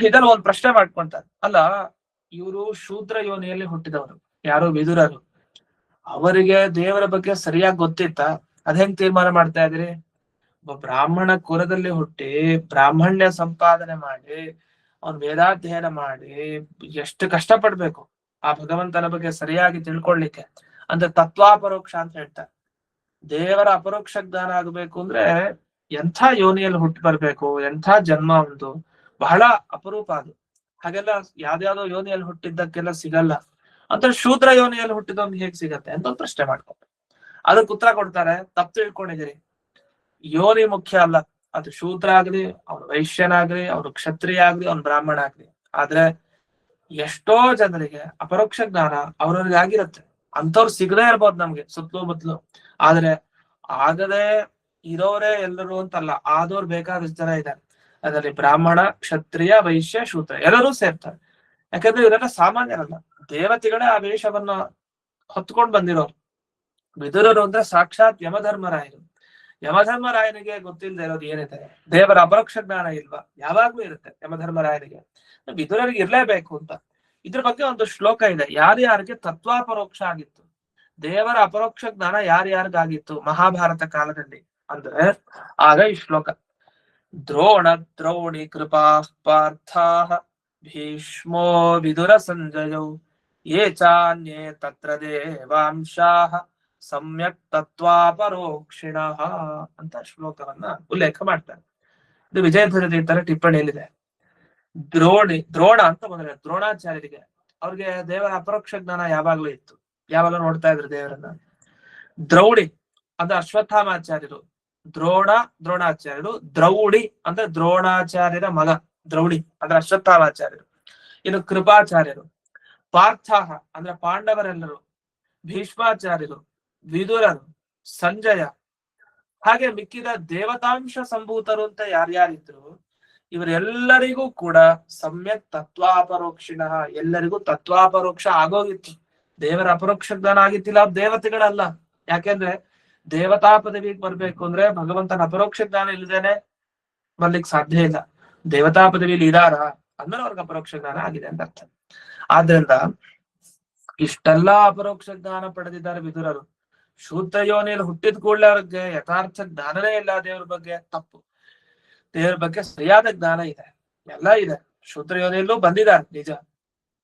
ಇದನ್ನ ಒಂದು ಪ್ರಶ್ನೆ ಮಾಡ್ಕೊಂತಾರೆ, ಅಲ್ಲ ಇವರು ಶೂದ್ರ ಯೋನಿಯಲ್ಲಿ ಹುಟ್ಟಿದವರು, ಯಾರು ವಿದುರರು, ಅವರಿಗೆ ದೇವರ ಬಗ್ಗೆ ಸರಿಯಾಗಿ ಗೊತ್ತಿತ್ತ? ಅದ್ ತೀರ್ಮಾನ ಮಾಡ್ತಾ ಇದ್ರಿ? ಬ್ರಾಹ್ಮಣ ಕುಲದಲ್ಲಿ ಹುಟ್ಟಿ ಬ್ರಾಹ್ಮಣ್ಯ ಸಂಪಾದನೆ ಮಾಡಿ ಅವ್ನು ವೇದಾಧ್ಯಯನ ಮಾಡಿ ಎಷ್ಟು ಕಷ್ಟ ಪಡ್ಬೇಕು ಆ ಭಗವಂತನ ಬಗ್ಗೆ ಸರಿಯಾಗಿ ತಿಳ್ಕೊಳ್ಲಿಕ್ಕೆ. ಅಂದ್ರೆ ತತ್ವಾಪರೋಕ್ಷ ಅಂತ ಹೇಳ್ತಾರೆ. ದೇವರ ಅಪರೋಕ್ಷ ಜ್ಞಾನ ಆಗಬೇಕು ಅಂದ್ರೆ ಎಂಥ ಯೋನಿಯಲ್ಲಿ ಹುಟ್ಟಿ ಬರ್ಬೇಕು, ಎಂಥ ಜನ್ಮ ಒಂದು ಬಹಳ ಅಪರೂಪ ಅದು. ಹಾಗೆಲ್ಲ ಯಾವ್ದಾವ್ದೋ ಯೋನಿಯಲ್ಲಿ ಹುಟ್ಟಿದ್ದಕ್ಕೆಲ್ಲ ಸಿಗಲ್ಲ. ಅಂತ ಶೂದ್ರ ಯೋನಿಯಲ್ಲಿ ಹುಟ್ಟಿದವ್ನಿಗೆ ಹೇಗ್ ಸಿಗತ್ತೆ ಅಂತ ಒಂದು ಪ್ರಶ್ನೆ ಮಾಡ್ಕೊಂಡು ಅದಕ್ಕೆ ಉತ್ತರ ಕೊಡ್ತಾರೆ, ತಪ್ಪು ತಿಳ್ಕೊಂಡಿದ್ದೀರಿ. ಯೋನಿ ಮುಖ್ಯ ಅಲ್ಲ, ಅದು ಶೂದ್ರ ಆಗ್ಲಿ, ಅವ್ನು ವೈಶ್ಯನಾಗ್ಲಿ, ಅವ್ನು ಕ್ಷತ್ರಿಯ ಆಗ್ಲಿ, ಅವ್ನು ಬ್ರಾಹ್ಮಣ ಆಗ್ಲಿ. ಆದ್ರೆ ಎಷ್ಟೋ ಜನರಿಗೆ ಅಪರೋಕ್ಷ ಜ್ಞಾನ ಅವ್ರವ್ರಿಗೆ ಆಗಿರುತ್ತೆ. ಅಂಥವ್ರು ಸಿಗದೇ ಇರ್ಬೋದು ನಮ್ಗೆ ಸುತ್ತಲೂ ಮುತ್ತಲು. ಆದ್ರೆ ಆಗದೆ ಇರೋರೇ ಎಲ್ಲರೂ ಅಂತಲ್ಲ, ಆದವ್ರು ಬೇಕಾದಷ್ಟು ಜನ ಇದ್ದಾರೆ. ಅದರಲ್ಲಿ ಬ್ರಾಹ್ಮಣ, ಕ್ಷತ್ರಿಯ, ವೈಶ್ಯ, ಶೂದ್ರ ಎಲ್ಲರೂ ಸೇರ್ತಾರೆ. ಯಾಕಂದ್ರೆ ಇವರೆಲ್ಲ ಸಾಮಾನ್ಯರಲ್ಲ, ದೇವತೆಗಳೇ ಆ ವೇಷವನ್ನ ಹೊತ್ಕೊಂಡ್ ಬಂದಿರೋರು. ವಿದುರರು ಅಂದ್ರೆ ಸಾಕ್ಷಾತ್ ಯಮಧರ್ಮರಾಯರು. ಯಮಧರ್ಮರಾಯನಿಗೆ ಗೊತ್ತಿಲ್ಲದೆ ಇರೋದು ಏನಿದೆ? ದೇವರ ಅಪರೋಕ್ಷ ಜ್ಞಾನ ಇಲ್ವಾ? ಯಾವಾಗ್ಲೂ ಇರುತ್ತೆ ಯಮಧರ್ಮರಾಯನಿಗೆ. ವಿದುರರಿಗೆ ಇರ್ಲೇಬೇಕು ಅಂತ. ಇದ್ರ ಬಗ್ಗೆ ಒಂದು ಶ್ಲೋಕ ಇದೆ. ಯಾರ್ಯಾರಿಗೆ ತತ್ವಾಪರೋಕ್ಷ ಆಗಿತ್ತು, ದೇವರ ಅಪರೋಕ್ಷ ಜ್ಞಾನ ಯಾರ್ಯಾರಿಗಾಗಿತ್ತು ಮಹಾಭಾರತ ಕಾಲದಲ್ಲಿ ಅಂದ್ರೆ ಆಗ ಈ ಶ್ಲೋಕ. ದ್ರೋಣ ದ್ರೌಣಿ ಕೃಪಾ ಪಾರ್ಥಾ ಭೀಷ್ಮೋ ವಿದುರ ಸಂಜಯೌ ಯೇ ಚಾನ್ಯೇ ತತ್ರ ದೇವಾಂಶಾಃ ಸಮ್ಯಕ್ ತತ್ವಾಪರೋಕ್ಷಿಣಃ ಅಂತ ಶ್ಲೋಕವನ್ನ ಉಲ್ಲೇಖ ಮಾಡ್ತಾರೆ. ಇದು ವಿಜಯಧರ ತೀರ್ಥರ ಟಿಪ್ಪಣಿಯಲ್ಲಿದೆ. ದ್ರೋಣ ಅಂತ ಬಂದ್ರೆ ದ್ರೋಣಾಚಾರ್ಯರಿಗೆ, ಅವ್ರಿಗೆ ದೇವರ ಅಪರೋಕ್ಷ ಜ್ಞಾನ ಯಾವಾಗ್ಲೂ ಇತ್ತು, ಯಾವಾಗಲೂ ನೋಡ್ತಾ ಇದ್ರು ದೇವರನ್ನ. ದ್ರೌಡಿ ಅಂದ್ರೆ ಅಶ್ವತ್ಥಾಮಾಚಾರ್ಯರು, ದ್ರೋಣಾಚಾರ್ಯರು. ದ್ರೌಡಿ ಅಂದ್ರೆ ದ್ರೋಣಾಚಾರ್ಯರ ಮಗ ದ್ರೌಡಿ ಅಂದ್ರೆ ಅಶ್ವತ್ಥಾಮಾಚಾರ್ಯರು. ಇನ್ನು ಕೃಪಾಚಾರ್ಯರು, ಪಾರ್ಥಾಹ ಅಂದ್ರೆ ಪಾಂಡವರೆಲ್ಲರು, ಭೀಷ್ಮಾಚಾರ್ಯರು, ವಿದುರರು, ಸಂಜಯ, ಹಾಗೆ ಮಿಕ್ಕಿದ ದೇವತಾಂಶ ಸಂಭೂತರು ಅಂತ ಯಾರ್ಯಾರಿದ್ರು ಇವರೆಲ್ಲರಿಗೂ ಕೂಡ ಸಮ್ಯಕ್ ತತ್ವಾಪರೋಕ್ಷಿಣ, ಎಲ್ಲರಿಗೂ ತತ್ವಾಪರೋಕ್ಷ ಆಗೋಗಿತ್ತು. ದೇವರ ಅಪರೋಕ್ಷ ಜ್ಞಾನ ಆಗಿತ್ತಿಲ್ಲ ದೇವತೆಗಳಲ್ಲ. ಯಾಕೆಂದ್ರೆ ದೇವತಾ ಪದವಿಗೆ ಬರ್ಬೇಕು ಅಂದ್ರೆ ಭಗವಂತನ ಅಪರೋಕ್ಷ ಜ್ಞಾನ ಇಲ್ಲದೇನೆ ಬರ್ಲಿಕ್ಕೆ ಸಾಧ್ಯ ಇಲ್ಲ. ದೇವತಾ ಪದವಿಯಲ್ಲಿ ಇದಾರ ಅಂದ್ರೆ ಅವ್ರಿಗೆ ಅಪರೋಕ್ಷ ಜ್ಞಾನ ಆಗಿದೆ ಅಂತ ಅರ್ಥ. ಆದ್ರಿಂದ ಇಷ್ಟೆಲ್ಲಾ ಅಪರೋಕ್ಷ ಜ್ಞಾನ ಪಡೆದಿದ್ದಾರೆ ವಿದುರರು. ಶೂದ್ರ ಯೋನಿಯಲ್ಲಿ ಹುಟ್ಟಿದ ಕೂಡಲೇ ಅವ್ರಿಗೆ ಯಥಾರ್ಥ ಜ್ಞಾನನೇ ಇಲ್ಲ ದೇವ್ರ ಬಗ್ಗೆ. ತಪ್ಪು. ದೇವ್ರ ಬಗ್ಗೆ ಸರಿಯಾದ ಜ್ಞಾನ ಇದೆ, ಎಲ್ಲ ಇದೆ. ಶೂದ್ರ ಯೋನಿಯಲ್ಲೂ ಬಂದಿದ್ದಾರೆ ನಿಜ,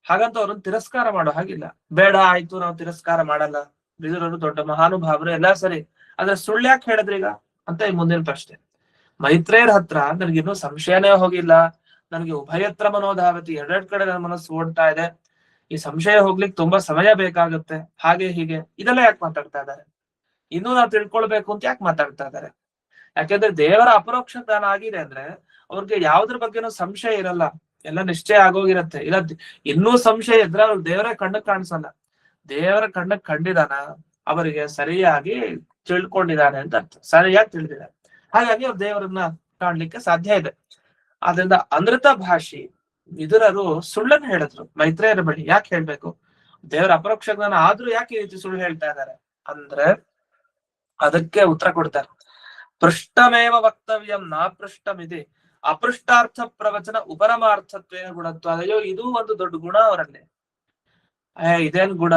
ಹಾಗಂತ ಅವ್ರನ್ನ ತಿರಸ್ಕಾರ ಮಾಡೋ ಹಾಗಿಲ್ಲ. ಬೇಡ ಆಯ್ತು ನಾವು ತಿರಸ್ಕಾರ ಮಾಡಲ್ಲ, ವಿದುರರು ದೊಡ್ಡ ಮಹಾನುಭಾವರು, ಎಲ್ಲ ಸರಿ. ಆದ್ರೆ ಸುಳ್ಳ್ಯಾಕೆ ಹೇಳಿದ್ರೀಗ ಅಂತ ಈ ಮುಂದಿನ ಪ್ರಶ್ನೆ. ಮೈತ್ರೇಯರ ಹತ್ರ ನನಗಿನ್ನೂ ಸಂಶಯನೇ ಹೋಗಿಲ್ಲ, ನನಗೆ ಉಭಯತ್ರ ಮನೋಧಾವತಿ, ಎರಡೆರಡು ಕಡೆ ನನ್ನ ಮನಸ್ಸು ಓಡ್ತಾ ಇದೆ, ಈ ಸಂಶಯ ಹೋಗ್ಲಿಕ್ಕೆ ತುಂಬಾ ಸಮಯ ಬೇಕಾಗುತ್ತೆ, ಹಾಗೆ ಹೀಗೆ ಇದೆಲ್ಲ ಯಾಕೆ ಮಾತಾಡ್ತಾ ಇದ್ದಾರೆ? ಇನ್ನೂ ನಾವು ತಿಳ್ಕೊಳ್ಬೇಕು ಅಂತ ಯಾಕೆ ಮಾತಾಡ್ತಾ ಇದ್ದಾರೆ? ಯಾಕೆಂದ್ರೆ ದೇವರ ಅಪರೋಕ್ಷ ಜ್ಞಾನ ಆಗಿದೆ ಅಂದ್ರೆ ಅವ್ರಿಗೆ ಯಾವ್ದ್ರ ಬಗ್ಗೆನೂ ಸಂಶಯ ಇರಲ್ಲ, ಎಲ್ಲ ನಿಶ್ಚಯ ಆಗೋಗಿರತ್ತೆ. ಇಲ್ಲ ಇನ್ನೂ ಸಂಶಯ ಇದ್ರೆ ಅವ್ರಿಗೆ ದೇವರೇ ಕಣ್ಣಕ್ ಕಾಣಿಸಲ್ಲ. ದೇವರ ಕಣ್ಣಕ್ ಕಂಡಿದಾನ, ಅವರಿಗೆ ಸರಿಯಾಗಿ ತಿಳ್ಕೊಂಡಿದ್ದಾನೆ ಅಂತ ಅರ್ಥ, ಸರಿಯಾಗಿ ತಿಳಿದಿದ್ದಾರೆ. ಹಾಗಾಗಿ ಅವ್ರು ದೇವರನ್ನ ಕಾಣ್ಲಿಕ್ಕೆ ಸಾಧ್ಯ ಇದೆ. ಆದ್ರಿಂದ ಅನೃತ ಭಾಷಿ ವಿದುರರು ಸುಳ್ಳನ್ನು ಹೇಳಿದ್ರು ಮೈತ್ರೇಯರ ಬಳಿ. ಯಾಕೆ ಹೇಳ್ಬೇಕು? ದೇವರ ಅಪರೋಕ್ಷ ಜ್ಞಾನ ಆದ್ರೂ ಯಾಕೆ ಈ ರೀತಿ ಸುಳ್ಳು ಹೇಳ್ತಾ ಇದ್ದಾರೆ ಅಂದ್ರೆ ಅದಕ್ಕೆ ಉತ್ತರ ಕೊಡ್ತಾರೆ. ಪೃಷ್ಟಮೇವ ವಕ್ತವ್ಯಂ ನಾ ಪೃಷ್ಟಮಿದೆ ಅಪೃಷ್ಟಾರ್ಥ ಪ್ರವಚನ ಉಪರಮಾರ್ಥತ್ವೇನ ಗುಣತ್ವ. ಅಯ್ಯೋ ಇದು ಒಂದು ದೊಡ್ಡ ಗುಣ ಅವರಲ್ಲಿ. ಇದೇನ್ ಗುಣ?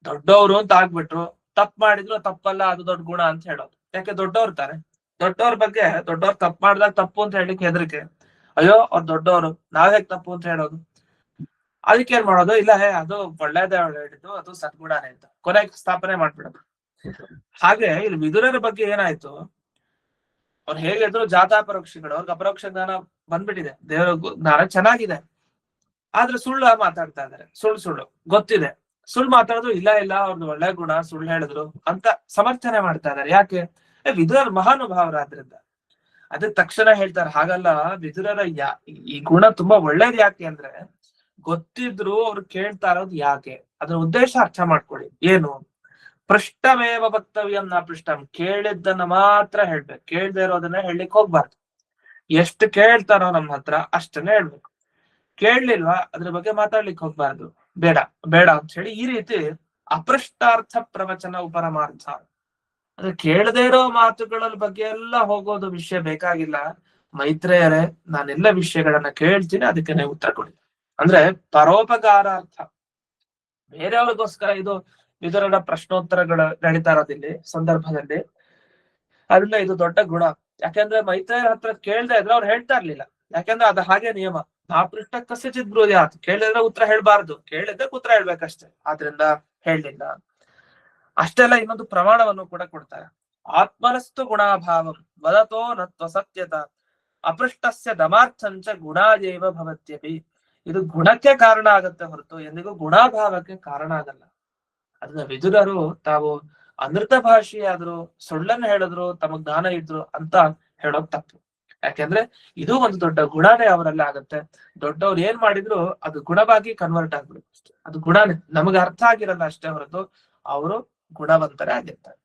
ದೊಡ್ಡವರು ಅಂತ ಆಗ್ಬಿಟ್ರು, ತಪ್ಪು ಮಾಡಿದ್ರು ತಪ್ಪಲ್ಲ ಅದು ದೊಡ್ಡ ಗುಣ ಅಂತ ಹೇಳೋದು. ಯಾಕೆ? ದೊಡ್ಡವ್ರು ತಾನೆ. ದೊಡ್ಡವ್ರ ಬಗ್ಗೆ, ದೊಡ್ಡವ್ರು ತಪ್ಪು ಮಾಡಿದಾಗ ತಪ್ಪು ಅಂತ ಹೇಳಲಿಕ್ಕೆ ಹೆದರಿಕೆ. ಅಯ್ಯೋ ಅವ್ರು ದೊಡ್ಡವರು, ನಾವ್ ಹೇಗ್ ತಪ್ಪು ಅಂತ ಹೇಳೋದು? ಅದಕ್ಕೆ ಏನ್ ಮಾಡೋದು? ಇಲ್ಲ ಅದು ಒಳ್ಳೇದೇ ಹೇಳಿದ್ದು, ಅದು ಸದ್ಗುಣನೇ ಅಂತ ಕೊನೆಗೆ ಸ್ಥಾಪನೆ ಮಾಡ್ಬಿಡೋದು. ಹಾಗೆ ಇಲ್ಲಿ ವಿದುರರ ಬಗ್ಗೆ ಏನಾಯ್ತು? ಅವ್ರು ಹೇಗಿದ್ರು ಜಾತಾಪರೋಕ್ಷಗಳು, ಅವ್ರಿಗೆ ಅಪರೋಕ್ಷ ಜ್ಞಾನ ಬಂದ್ಬಿಟ್ಟಿದೆ, ದೇವರ ಜ್ಞಾನ ಚೆನ್ನಾಗಿದೆ. ಆದ್ರೆ ಸುಳ್ಳು ಮಾತಾಡ್ತಾ ಇದಾರೆ, ಸುಳ್ಳು ಗೊತ್ತಿದೆ, ಸುಳ್ಳು ಮಾತಾಡಿದ್ರು ಇಲ್ಲ ಅವ್ರದ್ದು ಒಳ್ಳೆ ಗುಣ, ಸುಳ್ಳು ಹೇಳಿದ್ರು ಅಂತ ಸಮರ್ಥನೆ ಮಾಡ್ತಾ ಇದಾರೆ. ಯಾಕೆ? ವಿದುರರ ಮಹಾನುಭಾವರಾದ್ರಿಂದ. ಅದಕ್ಕೆ ತಕ್ಷಣ ಹೇಳ್ತಾರೆ ಹಾಗಲ್ಲ, ವಿದುರರ ಈ ಗುಣ ತುಂಬಾ ಒಳ್ಳೇದು. ಯಾಕೆ ಅಂದ್ರೆ ಗೊತ್ತಿದ್ರು ಅವ್ರು ಕೇಳ್ತಾ ಇರೋದು ಯಾಕೆ, ಅದ್ರ ಉದ್ದೇಶ ಅರ್ಥ ಮಾಡ್ಕೊಳ್ಳಿ. ಏನು? ಪೃಷ್ಟಮೇವ ವಕ್ತವ್ಯಂ ನಾ ಪೃಷ್ಟಂ, ಕೇಳಿದ್ದನ್ನ ಮಾತ್ರ ಹೇಳ್ಬೇಕು, ಕೇಳದೆ ಇರೋದನ್ನ ಹೇಳಲಿಕ್ಕೆ ಹೋಗ್ಬಾರ್ದು. ಎಷ್ಟು ಕೇಳ್ತಾರೋ ನಮ್ಮ ಹತ್ರ ಅಷ್ಟನ್ನೇ ಹೇಳ್ಬೇಕು. ಕೇಳಲಿಲ್ವಾ ಅದ್ರ ಬಗ್ಗೆ ಮಾತಾಡ್ಲಿಕ್ಕೆ ಹೋಗ್ಬಾರ್ದು, ಬೇಡ ಅಂತ ಹೇಳಿ ಈ ರೀತಿ ಅಪೃಷ್ಟಾರ್ಥ ಪ್ರವಚನ ಉಪರಮಾರ್ಥ. ಅದ್ರ ಕೇಳದೇ ಇರೋ ಮಾತುಗಳ ಬಗ್ಗೆ ಎಲ್ಲ ಹೋಗೋದು ವಿಷಯ ಬೇಕಾಗಿಲ್ಲ. ಮೈತ್ರೇಯರೇ, ನಾನೆಲ್ಲ ವಿಷಯಗಳನ್ನ ಕೇಳ್ತೀನಿ, ಅದಕ್ಕೆ ನೀವು ಉತ್ತರ ಕೊಡಿ ಅಂದ್ರೆ ಪರೋಪಕಾರಾರ್ಥ, ಬೇರೆಯವ್ರಿಗೋಸ್ಕರ. ಇದು ವಿದುರರ ಪ್ರಶ್ನೋತ್ತರಗಳು ನಡೀತಾ ಇರೋದಿಲ್ಲಿ ಸಂದರ್ಭದಲ್ಲಿ. ಅದರಿಂದ ಇದು ದೊಡ್ಡ ಗುಣ. ಯಾಕೆಂದ್ರೆ ಮೈತ್ರೇಯರ ಹತ್ರ ಕೇಳ್ದೆ ಇದ್ರೆ ಅವ್ರು ಹೇಳ್ತಾ ಇರ್ಲಿಲ್ಲ. ಯಾಕೆಂದ್ರೆ ಅದು ಹಾಗೆ ನಿಯಮ. ನಾ ಪೃಷ್ಟ ಕಸ್ಯಚಿತ್ ಬ್ರೂಯಾತ್, ಕೇಳಿದ್ರೆ ಉತ್ತರ ಹೇಳ್ಬಾರ್ದು, ಕೇಳಿದ್ರೆ ಉತ್ತರ ಹೇಳ್ಬೇಕಷ್ಟೇ. ಆದ್ರಿಂದ ಹೇಳಲಿಲ್ಲ. ಅಷ್ಟೆಲ್ಲ ಇನ್ನೊಂದು ಪ್ರಮಾಣವನ್ನು ಕೂಡ ಕೊಡ್ತಾರೆ. ಆತ್ಮನಸ್ತು ಗುಣಾಭಾವಂ ವದತೋ ನತ್ವ ಸತ್ಯತ ಅಪೃಷ್ಟಸ್ಯ ದಮಾರ್ಥಂಚ ಗುಣಾದೇವ ಭವತ್ಯಪಿ. ಇದು ಗುಣಕ್ಕೆ ಕಾರಣ ಆಗತ್ತೆ ಹೊರತು ಎಂದಿಗೂ ಗುಣಾಭಾವಕ್ಕೆ ಕಾರಣ ಆಗಲ್ಲ. ಅದನ್ನ ವಿದುರರು ತಾವು ಅನೃತ ಭಾಷೆಯಾದ್ರು, ಸುಳ್ಳನ್ನು ಹೇಳಿದ್ರು, ತಮಗ್ ಜ್ಞಾನ ಇದ್ರು ಅಂತ ಹೇಳೋದ್ ತಪ್ಪು. ಯಾಕೆಂದ್ರೆ ಇದು ಒಂದು ದೊಡ್ಡ ಗುಣನೇ ಅವರಲ್ಲಿ ಆಗತ್ತೆ. ದೊಡ್ಡವ್ರು ಏನ್ ಮಾಡಿದ್ರು ಅದು ಗುಣವಾಗಿ ಕನ್ವರ್ಟ್ ಆಗ್ಬಿಡುತ್ತೆ. ಅದು ಗುಣನೇ, ನಮಗೆ ಅರ್ಥ ಆಗಿರಲ್ಲ ಅಷ್ಟೇ ಹೊರತು ಅವರು ಗುಣವಂತರೇ ಆಗಿರ್ತಾರೆ.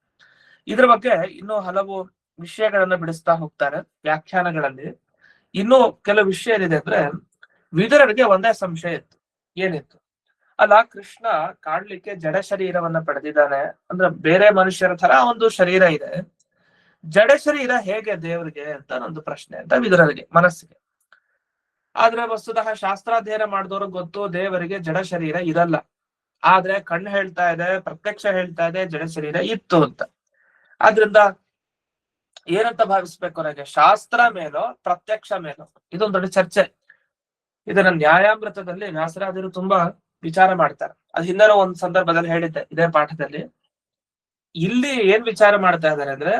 ಇದ್ರ ಬಗ್ಗೆ ಇನ್ನೂ ಹಲವು ವಿಷಯಗಳನ್ನ ಬಿಡಿಸ್ತಾ ಹೋಗ್ತಾರೆ ವ್ಯಾಖ್ಯಾನಗಳಲ್ಲಿ. ಇನ್ನೂ ಕೆಲವು ವಿಷಯ ಏನಿದೆ ಅಂದ್ರೆ, ವಿದುರರಿಗೆ ಒಂದೇ ಸಂಶಯ ಇತ್ತು. ಏನಿತ್ತು? ಅಲ್ಲ, ಕೃಷ್ಣ ಕಾಡ್ಲಿಕ್ಕೆ ಜಡ ಶರೀರವನ್ನ ಪಡೆದಿದ್ದಾನೆ, ಅಂದ್ರೆ ಬೇರೆ ಮನುಷ್ಯರ ತರ ಒಂದು ಶರೀರ ಇದೆ, ಜಡ ಶರೀರ ಹೇಗೆ ದೇವರಿಗೆ ಅಂತ ಒಂದು ಪ್ರಶ್ನೆ ಅಂತ ವಿದುರರಿಗೆ ಮನಸ್ಸಿಗೆ. ಆದ್ರೆ ವಸ್ತುತಃ ಶಾಸ್ತ್ರಾಧ್ಯಯನ ಮಾಡಿದವರು ಗೊತ್ತು, ದೇವರಿಗೆ ಜಡ ಶರೀರ ಇರಲ್ಲ. ಆದ್ರೆ ಕಣ್ಣು ಹೇಳ್ತಾ ಇದೆ, ಪ್ರತ್ಯಕ್ಷ ಹೇಳ್ತಾ ಇದೆ ಜಡ ಶರೀರ ಇತ್ತು ಅಂತ. ಆದ್ರಿಂದ ಏನಂತ ಭಾವಿಸ್ಬೇಕು ನನಗೆ? ಶಾಸ್ತ್ರ ಮೇಲೋ ಪ್ರತ್ಯಕ್ಷ ಮೇಲೋ? ಇದೊಂದು ದೊಡ್ಡ ಚರ್ಚೆ. ಇದನ್ನ ನ್ಯಾಯಾಮೃತದಲ್ಲಿ ವ್ಯಾಸರಾಜರು ತುಂಬಾ ವಿಚಾರ ಮಾಡ್ತಾರೆ. ಅದ್ ಹಿಂದೆ ಒಂದ್ ಸಂದರ್ಭದಲ್ಲಿ ಹೇಳಿದ್ದೆ ಇದೇ ಪಾಠದಲ್ಲಿ. ಇಲ್ಲಿ ಏನ್ ವಿಚಾರ ಮಾಡ್ತಾ ಇದ್ದಾರೆ ಅಂದ್ರೆ,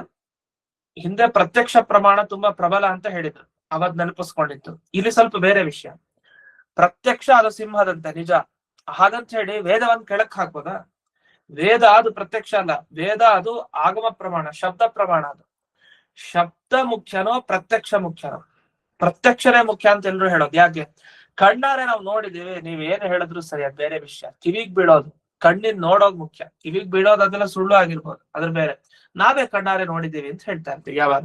ಹಿಂದೆ ಪ್ರತ್ಯಕ್ಷ ಪ್ರಮಾಣ ತುಂಬಾ ಪ್ರಬಲ ಅಂತ ಹೇಳಿದ್ರು, ಅವತ್ ನೆನಪಿಸ್ಕೊಂಡಿತ್ತು. ಇಲ್ಲಿ ಸ್ವಲ್ಪ ಬೇರೆ ವಿಷಯ. ಪ್ರತ್ಯಕ್ಷ ಅದು ಸಿಂಹದಂತೆ ನಿಜ, ಹಾಗಂತ ಹೇಳಿ ವೇದವನ್ನ ಕೆಳಕ್ ಹಾಕ್ಬೋದಾ? ವೇದ ಅದು ಪ್ರತ್ಯಕ್ಷ ಅಲ್ಲ, ವೇದ ಅದು ಆಗಮ ಪ್ರಮಾಣ, ಶಬ್ದ ಪ್ರಮಾಣ. ಅದು ಶಬ್ದ ಮುಖ್ಯನೋ ಪ್ರತ್ಯಕ್ಷ ಮುಖ್ಯನೋ? ಪ್ರತ್ಯಕ್ಷನೇ ಮುಖ್ಯ ಅಂತ ಎಲ್ರು ಹೇಳೋದು. ಯಾಕೆ? ಕಣ್ಣಾರೆ ನಾವು ನೋಡಿದೀವಿ, ನೀವ್ ಏನ್ ಹೇಳಿದ್ರು ಸರಿ, ಅದ್ ಬೇರೆ ವಿಷಯ. ಕಿವಿಗ್ ಬೀಳೋದು, ಕಣ್ಣಿನ್ ನೋಡೋದ್ ಮುಖ್ಯ. ಕಿವಿಗ್ ಬೀಳೋದು ಅದೆಲ್ಲ ಸುಳ್ಳು ಆಗಿರ್ಬೋದು, ಅದ್ರ ಬೇರೆ. ನಾವೇ ಕಣ್ಣಾರೆ ನೋಡಿದೀವಿ ಅಂತ ಹೇಳ್ತಾ ಇರ್ತೀವಿ. ಯಾವಾಗ?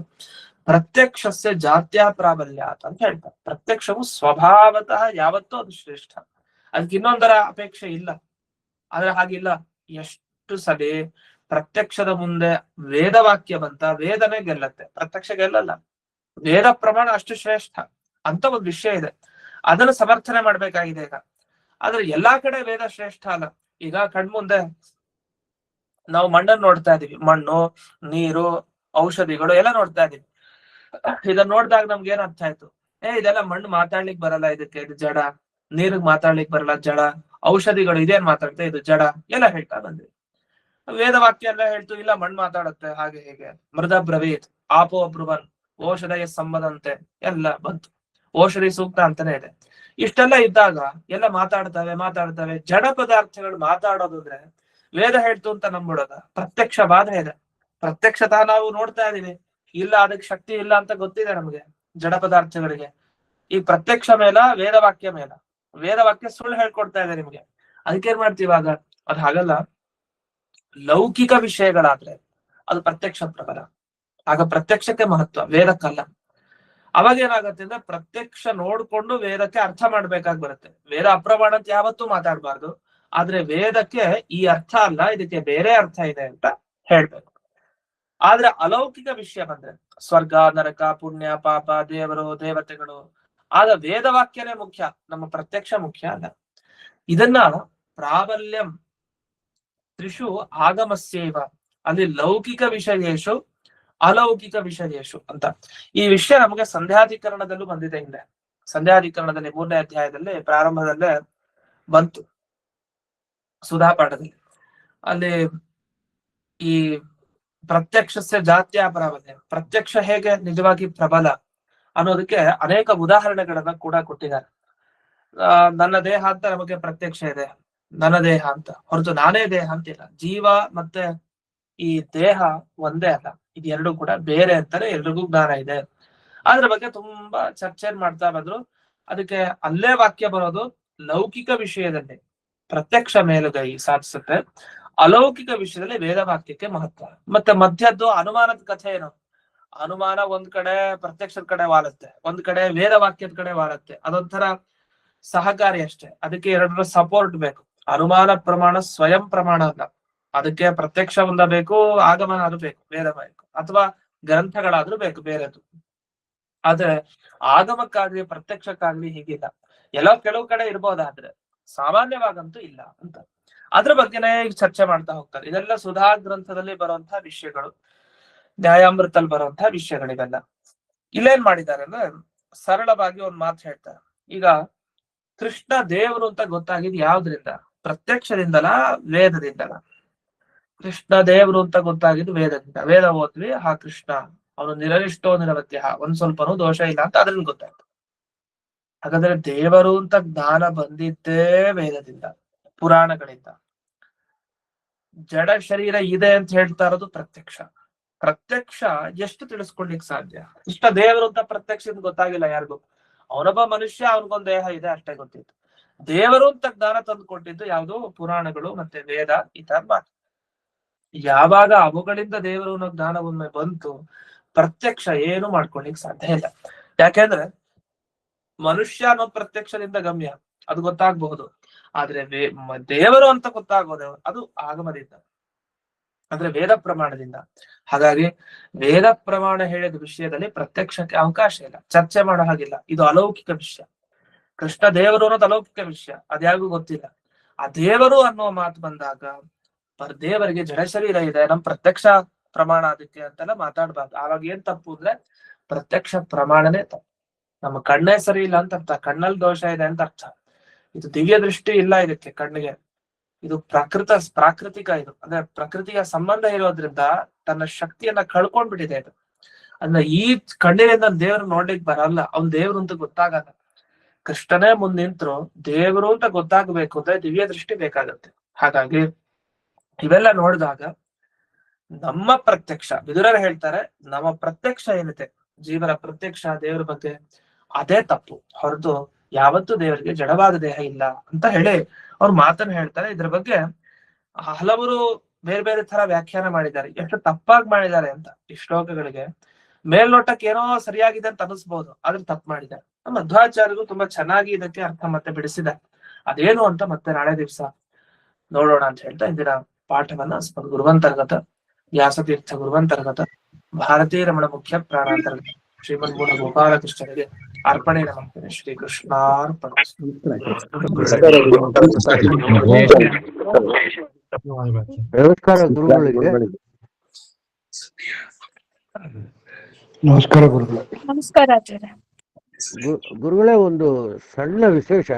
ಪ್ರತ್ಯಕ್ಷಸ್ಯ ಜಾತ್ಯಾ ಪ್ರಾಬಲ್ಯ ಅಂತ ಹೇಳ್ತಾರೆ. ಪ್ರತ್ಯಕ್ಷವು ಸ್ವಭಾವತಃ ಯಾವತ್ತೂ ಅದು ಶ್ರೇಷ್ಠ, ಅದಕ್ಕೆ ಇನ್ನೊಂದರ ಅಪೇಕ್ಷೆ ಇಲ್ಲ. ಆದ್ರೆ ಹಾಗಿಲ್ಲ. ಎಷ್ಟು ಸರಿ ಪ್ರತ್ಯಕ್ಷದ ಮುಂದೆ ವೇದವಾಕ್ಯ ಬಂತ, ವೇದನೆ ಗೆಲ್ಲತ್ತೆ, ಪ್ರತ್ಯಕ್ಷ ಗೆಲ್ಲಲ್ಲ. ವೇದ ಪ್ರಮಾಣ ಅಷ್ಟು ಶ್ರೇಷ್ಠ ಅಂತ ಒಂದು ವಿಷಯ ಇದೆ, ಅದನ್ನು ಸಮರ್ಥನೆ ಮಾಡ್ಬೇಕಾಗಿದೆ ಈಗ. ಆದ್ರೆ ಎಲ್ಲಾ ಕಡೆ ವೇದ ಶ್ರೇಷ್ಠ ಅಲ್ಲ. ಈಗ ಕಣ್ಮುಂದೆ ನಾವು ಮಣ್ಣನ್ನು ನೋಡ್ತಾ ಇದೀವಿ, ಮಣ್ಣು, ನೀರು, ಔಷಧಿಗಳು ಎಲ್ಲ ನೋಡ್ತಾ ಇದೀವಿ. ಇದನ್ನ ನೋಡಿದಾಗ ನಮ್ಗೆ ಏನ್ ಅರ್ಥ ಆಯ್ತು? ಇದೆಲ್ಲ ಮಣ್ಣು ಮಾತಾಡ್ಲಿಕ್ ಬರಲ್ಲ, ಇದಕ್ಕೆ ಇದು ಜಡ. ನೀರಿಗ್ ಮಾತಾಡ್ಲಿಕ್ ಬರಲ್ಲ, ಜಡ. ಔಷಧಿಗಳು ಇದೇನ್ ಮಾತಾಡ್ತಾ, ಇದು ಜಡ, ಎಲ್ಲ ಹೇಳ್ತಾ ಬಂದ್ವಿ. ವೇದವಾಕ್ಯ ಎಲ್ಲ ಹೇಳ್ತು, ಇಲ್ಲ ಮಣ್ಣು ಮಾತಾಡುತ್ತೆ, ಹಾಗೆ ಹೇಗೆ. ಮೃದ ಬ್ರವೀತ್ ಆಪೋ ಬ್ರುವನ್ ಔಷಧಯ ಸಂಬಂಧಂತೆ ಎಲ್ಲ ಬಂತು. ಔಷಧಿ ಸೂಕ್ತ ಅಂತಾನೆ ಇದೆ. ಇಷ್ಟೆಲ್ಲ ಇದ್ದಾಗ ಎಲ್ಲ ಮಾತಾಡ್ತವೆ. ಜಡ ಪದಾರ್ಥಗಳು ಮಾತಾಡೋದು ಅಂದ್ರೆ ವೇದ ಹೇಳ್ತು ಅಂತ ನಂಬಿಡೋದ? ಪ್ರತ್ಯಕ್ಷ ಬಾಧೆ ಇದೆ. ಪ್ರತ್ಯಕ್ಷತಃ ನಾವು ನೋಡ್ತಾ ಇದೀವಿ, ಇಲ್ಲ ಅದಕ್ಕೆ ಶಕ್ತಿ ಇಲ್ಲ ಅಂತ ಗೊತ್ತಿದೆ ನಮ್ಗೆ ಜಡ ಪದಾರ್ಥಗಳಿಗೆ. ಈ ಪ್ರತ್ಯಕ್ಷ ಮೇಲ ವೇದವಾಕ್ಯ ಮೇಲ? ವೇದವಾಕ್ಯ ಸುಳ್ಳು ಹೇಳ್ಕೊಡ್ತಾ ಇದೆ ನಿಮ್ಗೆ. ಅದಕ್ಕೇನ್ ಮಾಡ್ತೀವಾಗ? ಅದ್ ಹಾಗಲ್ಲ. ಲೌಕಿಕ ವಿಷಯಗಳಾದ್ರೆ ಅದು ಪ್ರತ್ಯಕ್ಷ ಪ್ರಬಲ, ಆಗ ಪ್ರತ್ಯಕ್ಷಕ್ಕೆ ಮಹತ್ವ, ವೇದಕ್ಕಲ್ಲ. ಅವಾಗ ಏನಾಗತ್ತೆ ಅಂದ್ರೆ, ಪ್ರತ್ಯಕ್ಷ ನೋಡ್ಕೊಂಡು ವೇದಕ್ಕೆ ಅರ್ಥ ಮಾಡ್ಬೇಕಾಗಿ ಬರುತ್ತೆ. ವೇದ ಅಪ್ರಮಾಣ ಅಂತ ಯಾವತ್ತೂ ಮಾತಾಡ್ಬಾರ್ದು. ಆದ್ರೆ ವೇದಕ್ಕೆ ಈ ಅರ್ಥ ಅಲ್ಲ, ಇದಕ್ಕೆ ಬೇರೆ ಅರ್ಥ ಇದೆ ಅಂತ ಹೇಳ್ಬೇಕು. ಆದ್ರೆ ಅಲೌಕಿಕ ವಿಷಯ ಬಂದ್ರೆ, ಸ್ವರ್ಗ, ನರಕ, ಪುಣ್ಯ, ಪಾಪ, ದೇವರು, ದೇವತೆಗಳು, ಆಗ ವೇದವಾಕ್ಯನೇ ಮುಖ್ಯ, ನಮ್ಮ ಪ್ರತ್ಯಕ್ಷ ಮುಖ್ಯ ಅಲ್ಲ. ಇದನ್ನ ಪ್ರಾಬಲ್ಯಂ ತ್ರಿಷು ಆಗಮಸ್ಯೈವ, ಅಲ್ಲಿ ಲೌಕಿಕ ವಿಷಯೇಶು ಅಲೌಕಿಕ ವಿಷಯೇಶು ಅಂತ ಈ ವಿಷಯ ನಮಗೆ ಸಂಧ್ಯಾಧಿಕರಣದಲ್ಲೂ ಬಂದಿದೆ. ಹಿಂದೆ ಸಂಧ್ಯಾಧಿಕರಣದಲ್ಲಿ 3ನೇ ಅಧ್ಯಾಯದಲ್ಲಿ ಪ್ರಾರಂಭದಲ್ಲೇ ಬಂತು, ಸುಧಾಪಾಠದಲ್ಲಿ. ಅಲ್ಲಿ ಈ ಪ್ರತ್ಯಕ್ಷಸ್ಯ ಜಾತ್ಯಾ ಪ್ರಾಬಲ್ಯ, ಪ್ರತ್ಯಕ್ಷ ಹೇಗೆ ನಿಜವಾಗಿ ಪ್ರಬಲ ಅನ್ನೋದಕ್ಕೆ ಅನೇಕ ಉದಾಹರಣೆಗಳನ್ನ ಕೂಡ ಕೊಟ್ಟಿದ್ದಾರೆ. ನನ್ನ ದೇಹ ಅಂತ ನಮಗೆ ಪ್ರತ್ಯಕ್ಷ ಇದೆ, ನನ್ನ ದೇಹ ಅಂತ, ಹೊರತು ನಾನೇ ದೇಹ ಅಂತಿಲ್ಲ. ಜೀವ ಮತ್ತೆ ಈ ದೇಹ ಒಂದೇ ಅಲ್ಲ, ಇದೆರಡು ಕೂಡ ಬೇರೆ ಅಂತಾನೆ ಎಲ್ರಿಗೂ ಜ್ಞಾನ ಇದೆ. ಅದ್ರ ಬಗ್ಗೆ ತುಂಬಾ ಚರ್ಚೆ ಮಾಡ್ತಾ ಬಂದ್ರು. ಅದಕ್ಕೆ ಅಲ್ಲೇ ವಾಕ್ಯ ಬರೋದು, ಲೌಕಿಕ ವಿಷಯದಲ್ಲಿ ಪ್ರತ್ಯಕ್ಷ ಮೇಲುಗೈ ಸಾಧಿಸುತ್ತೆ, ಅಲೌಕಿಕ ವಿಷಯದಲ್ಲಿ ವೇದವಾಕ್ಯಕ್ಕೆ ಮಹತ್ವ. ಮತ್ತೆ ಮಧ್ಯದ್ದು ಅನುಮಾನದ ಕಥೆ ಏನು? ಅನುಮಾನ ಒಂದ್ ಕಡೆ ಪ್ರತ್ಯಕ್ಷದ ಕಡೆ ವಾಲತ್ತೆ, ಒಂದ್ ಕಡೆ ವೇದವಾಕ್ಯದ ಕಡೆ ವಾಲತ್ತೆ. ಅದೊಂಥರ ಸಹಕಾರಿ ಅಷ್ಟೇ, ಅದಕ್ಕೆ ಎರಡರ ಸಪೋರ್ಟ್ ಬೇಕು. ಅನುಮಾನ ಪ್ರಮಾಣ ಸ್ವಯಂ ಪ್ರಮಾಣ ಅಲ್ಲ, ಅದಕ್ಕೆ ಪ್ರತ್ಯಕ್ಷ ಒಂದ ಬೇಕು, ಆಗಮನ ಅದು ಬೇಕು, ವೇದ ಬೇಕು, ಅಥವಾ ಗ್ರಂಥಗಳಾದ್ರೂ ಬೇಕು ಬೇರೆದು. ಆದ್ರೆ ಆಗಮಕ್ಕಾಗ್ಲಿ ಪ್ರತ್ಯಕ್ಷಕ್ಕಾಗ್ಲಿ ಹೀಗಿಲ್ಲ. ಎಲ್ಲೋ ಕೆಲವು ಕಡೆ ಇರ್ಬೋದಾದ್ರೆ ಸಾಮಾನ್ಯವಾಗಂತೂ ಇಲ್ಲ ಅಂತ ಅದ್ರ ಬಗ್ಗೆನೇ ಚರ್ಚೆ ಮಾಡ್ತಾ ಹೋಗ್ತಾರೆ. ಇದೆಲ್ಲ ಸುಧಾ ಗ್ರಂಥದಲ್ಲಿ ಬರುವಂತಹ ವಿಷಯಗಳು, ನ್ಯಾಯಾಮೃತಲ್ಲಿ ಬರುವಂತಹ ವಿಷಯಗಳಿವೆಲ್ಲ. ಇಲ್ಲೇನ್ ಮಾಡಿದ್ದಾರೆ ಅಂದ್ರೆ, ಸರಳವಾಗಿ ಒಂದ್ ಮಾತು ಹೇಳ್ತಾರೆ. ಈಗ ಕೃಷ್ಣ ದೇವರು ಅಂತ ಗೊತ್ತಾಗಿದ್ ಯಾವ್ದ್ರಿಂದ? ಪ್ರತ್ಯಕ್ಷದಿಂದಲ ವೇದದಿಂದಲ? ಕೃಷ್ಣ ದೇವರು ಅಂತ ಗೊತ್ತಾಗಿದ್ದು ವೇದದಿಂದ. ವೇದ ಓದ್ವಿ, ಹಾ ಕೃಷ್ಣ ಅವನು ನಿರನಿಷ್ಠೋ ನಿರವತ್ಯ, ಒಂದ್ ಸ್ವಲ್ಪನೂ ದೋಷ ಇಲ್ಲ ಅಂತ ಅದ್ರಿಂದ ಗೊತ್ತಾಯ್ತು. ಹಾಗಾದ್ರೆ ದೇವರು ಅಂತ ಜ್ಞಾನ ಬಂದಿದ್ದೇ ವೇದದಿಂದ, ಪುರಾಣಗಳಿಂದ. ಜಡ ಶರೀರ ಇದೆ ಅಂತ ಹೇಳ್ತಾ ಇರೋದು ಪ್ರತ್ಯಕ್ಷ. ಪ್ರತ್ಯಕ್ಷ ಎಷ್ಟು ತಿಳಿಸ್ಕೊಡ್ಲಿಕ್ಕೆ ಸಾಧ್ಯ? ಇಷ್ಟ ದೇವರು ಅಂತ ಪ್ರತ್ಯಕ್ಷ ಗೊತ್ತಾಗಿಲ್ಲ ಯಾರಿಗೂ. ಅವನೊಬ್ಬ ಮನುಷ್ಯ, ಅವನಿಗೊಂದು ದೇಹ ಇದೆ ಅಷ್ಟೇ ಗೊತ್ತಿತ್ತು. ದೇವರು ಅಂತ ಜ್ಞಾನ ತಂದು ಕೊಟ್ಟಿದ್ದು ಯಾವುದು? ಪುರಾಣಗಳು ಮತ್ತೆ ವೇದ, ಈ ತರ ಮಾತು. ಯಾವಾಗ ಅವುಗಳಿಂದ ದೇವರು ಅನ್ನೋ ಜ್ಞಾನ ಒಮ್ಮೆ ಬಂತು, ಪ್ರತ್ಯಕ್ಷ ಏನು ಮಾಡ್ಕೊಳ್ಲಿಕ್ಕೆ ಸಾಧ್ಯ ಇಲ್ಲ. ಯಾಕೆಂದ್ರೆ ಮನುಷ್ಯ ಅನ್ನೋ ಪ್ರತ್ಯಕ್ಷದಿಂದ ಗಮ್ಯ, ಅದು ಗೊತ್ತಾಗಬಹುದು. ಆದ್ರೆ ದೇವರು ಅಂತ ಗೊತ್ತಾಗೋದು ಅದು ಆಗಮದಿಂದ, ಅಂದ್ರೆ ವೇದ ಪ್ರಮಾಣದಿಂದ. ಹಾಗಾಗಿ ವೇದ ಪ್ರಮಾಣ ಹೇಳಿದ ವಿಷಯದಲ್ಲಿ ಪ್ರತ್ಯಕ್ಷಕ್ಕೆ ಅವಕಾಶ ಇಲ್ಲ, ಚರ್ಚೆ ಮಾಡೋ ಹಾಗಿಲ್ಲ. ಇದು ಅಲೌಕಿಕ ವಿಷಯ. ಕೃಷ್ಣ ದೇವರು ಅನ್ನೋದು ಅಲೌಕಿಕ ವಿಷಯ, ಅದ್ಯಾರಿಗೂ ಗೊತ್ತಿಲ್ಲ. ಆ ದೇವರು ಅನ್ನೋ ಮಾತು ಬಂದಾಗ ದೇವರಿಗೆ ಜಡ ಶರೀರ ಇದೆ, ನಮ್ ಪ್ರತ್ಯಕ್ಷ ಪ್ರಮಾಣ ಅದಕ್ಕೆ ಅಂತೆಲ್ಲ ಮಾತಾಡ್ಬಾರ್ದು. ಆವಾಗ ಏನ್ ತಪ್ಪು ಅಂದ್ರೆ ಪ್ರತ್ಯಕ್ಷ ಪ್ರಮಾಣನೇ ತಪ್ಪು. ನಮ್ಮ ಕಣ್ಣೇ ಸರಿ ಇಲ್ಲ ಅಂತ ಅರ್ಥ, ಕಣ್ಣಲ್ಲಿ ದೋಷ ಇದೆ ಅಂತ ಅರ್ಥ. ಇದು ದಿವ್ಯ ದೃಷ್ಟಿ ಇಲ್ಲ ಇದಕ್ಕೆ, ಕಣ್ಣಿಗೆ. ಇದು ಪ್ರಾಕೃತಿಕ, ಇದು ಅಂದ್ರೆ ಪ್ರಕೃತಿಯ ಸಂಬಂಧ ಇರೋದ್ರಿಂದ ತನ್ನ ಶಕ್ತಿಯನ್ನ ಕಳ್ಕೊಂಡ್ಬಿಟ್ಟಿದೆ ಇದು. ಅಂದ್ರೆ ಈ ಕಣ್ಣಿನಿಂದ ದೇವ್ರು ನೋಡ್ಲಿಕ್ಕೆ ಬರಲ್ಲ, ಅವ್ನ್ ದೇವ್ರು ಅಂತ ಗೊತ್ತಾಗಲ್ಲ. ಕೃಷ್ಣನೇ ಮುಂದ್ ನಿಂತ್ರು ದೇವರು ಅಂತ ಗೊತ್ತಾಗಬೇಕು ಅಂದ್ರೆ ದಿವ್ಯ ದೃಷ್ಟಿ ಬೇಕಾಗತ್ತೆ. ಹಾಗಾಗಿ ಇವೆಲ್ಲ ನೋಡಿದಾಗ ನಮ್ಮ ಪ್ರತ್ಯಕ್ಷ, ವಿದುರರು ಹೇಳ್ತಾರೆ, ನಮ್ಮ ಪ್ರತ್ಯಕ್ಷ ಏನಿದೆ ಜೀವನ ಪ್ರತ್ಯಕ್ಷ ದೇವರ ಬಗ್ಗೆ, ಅದೇ ತಪ್ಪು ಹೊರತು ಯಾವತ್ತೂ ದೇವರಿಗೆ ಜಡವಾದ ದೇಹ ಇಲ್ಲ ಅಂತ ಹೇಳಿ ಅವ್ರು ಮಾತನ್ನ ಹೇಳ್ತಾರೆ. ಇದ್ರ ಬಗ್ಗೆ ಹಲವರು ಬೇರೆ ಬೇರೆ ತರ ವ್ಯಾಖ್ಯಾನ ಮಾಡಿದ್ದಾರೆ. ಎಷ್ಟು ತಪ್ಪಾಗಿ ಮಾಡಿದ್ದಾರೆ ಅಂತ ಈ ಶ್ಲೋಕಗಳಿಗೆ. ಮೇಲ್ನೋಟಕ್ಕೆ ಏನೋ ಸರಿಯಾಗಿದೆ ಅಂತ ಅನಿಸ್ಬಹುದು, ಆದ್ರೆ ತಪ್ಪು ಮಾಡಿದ್ದಾರೆ. ನಮ್ಮ ಮಧ್ವಾಚಾರ್ಯರು ತುಂಬಾ ಚೆನ್ನಾಗಿ ಇದಕ್ಕೆ ಅರ್ಥ ಮತ್ತೆ ಬಿಡಿಸಿದ್ದಾರೆ. ಅದೇನು ಅಂತ ಮತ್ತೆ ನಾಳೆ ದಿವಸ ನೋಡೋಣ ಅಂತ ಹೇಳ್ತಾ ಇಂದಿನ ಪಾಠವನ್ನ ಗುರುವಂತರ್ಗತ ವ್ಯಾಸತೀರ್ಥ ಗುರುವಂತರ್ಗತ ಭಾರತೀಯ ರಮಣ ಮುಖ್ಯ ಪ್ರಾಣಾಂತರ್ಗತ ಶ್ರೀಮನ್ಮೂಲ ಗೋಪಾಲಕೃಷ್ಣನಿಗೆ ಅರ್ಪಣೆ ಮಾಡ್ತೇನೆ. ಶ್ರೀಕೃಷ್ಣಾರ್ಪಣ. ನಮಸ್ಕಾರ ಗುರುಗಳಿಗೆ. ನಮಸ್ಕಾರ ಗುರುಗಳೇ. ಗುರುಗಳೇ, ಒಂದು ಸಣ್ಣ ವಿಶೇಷ.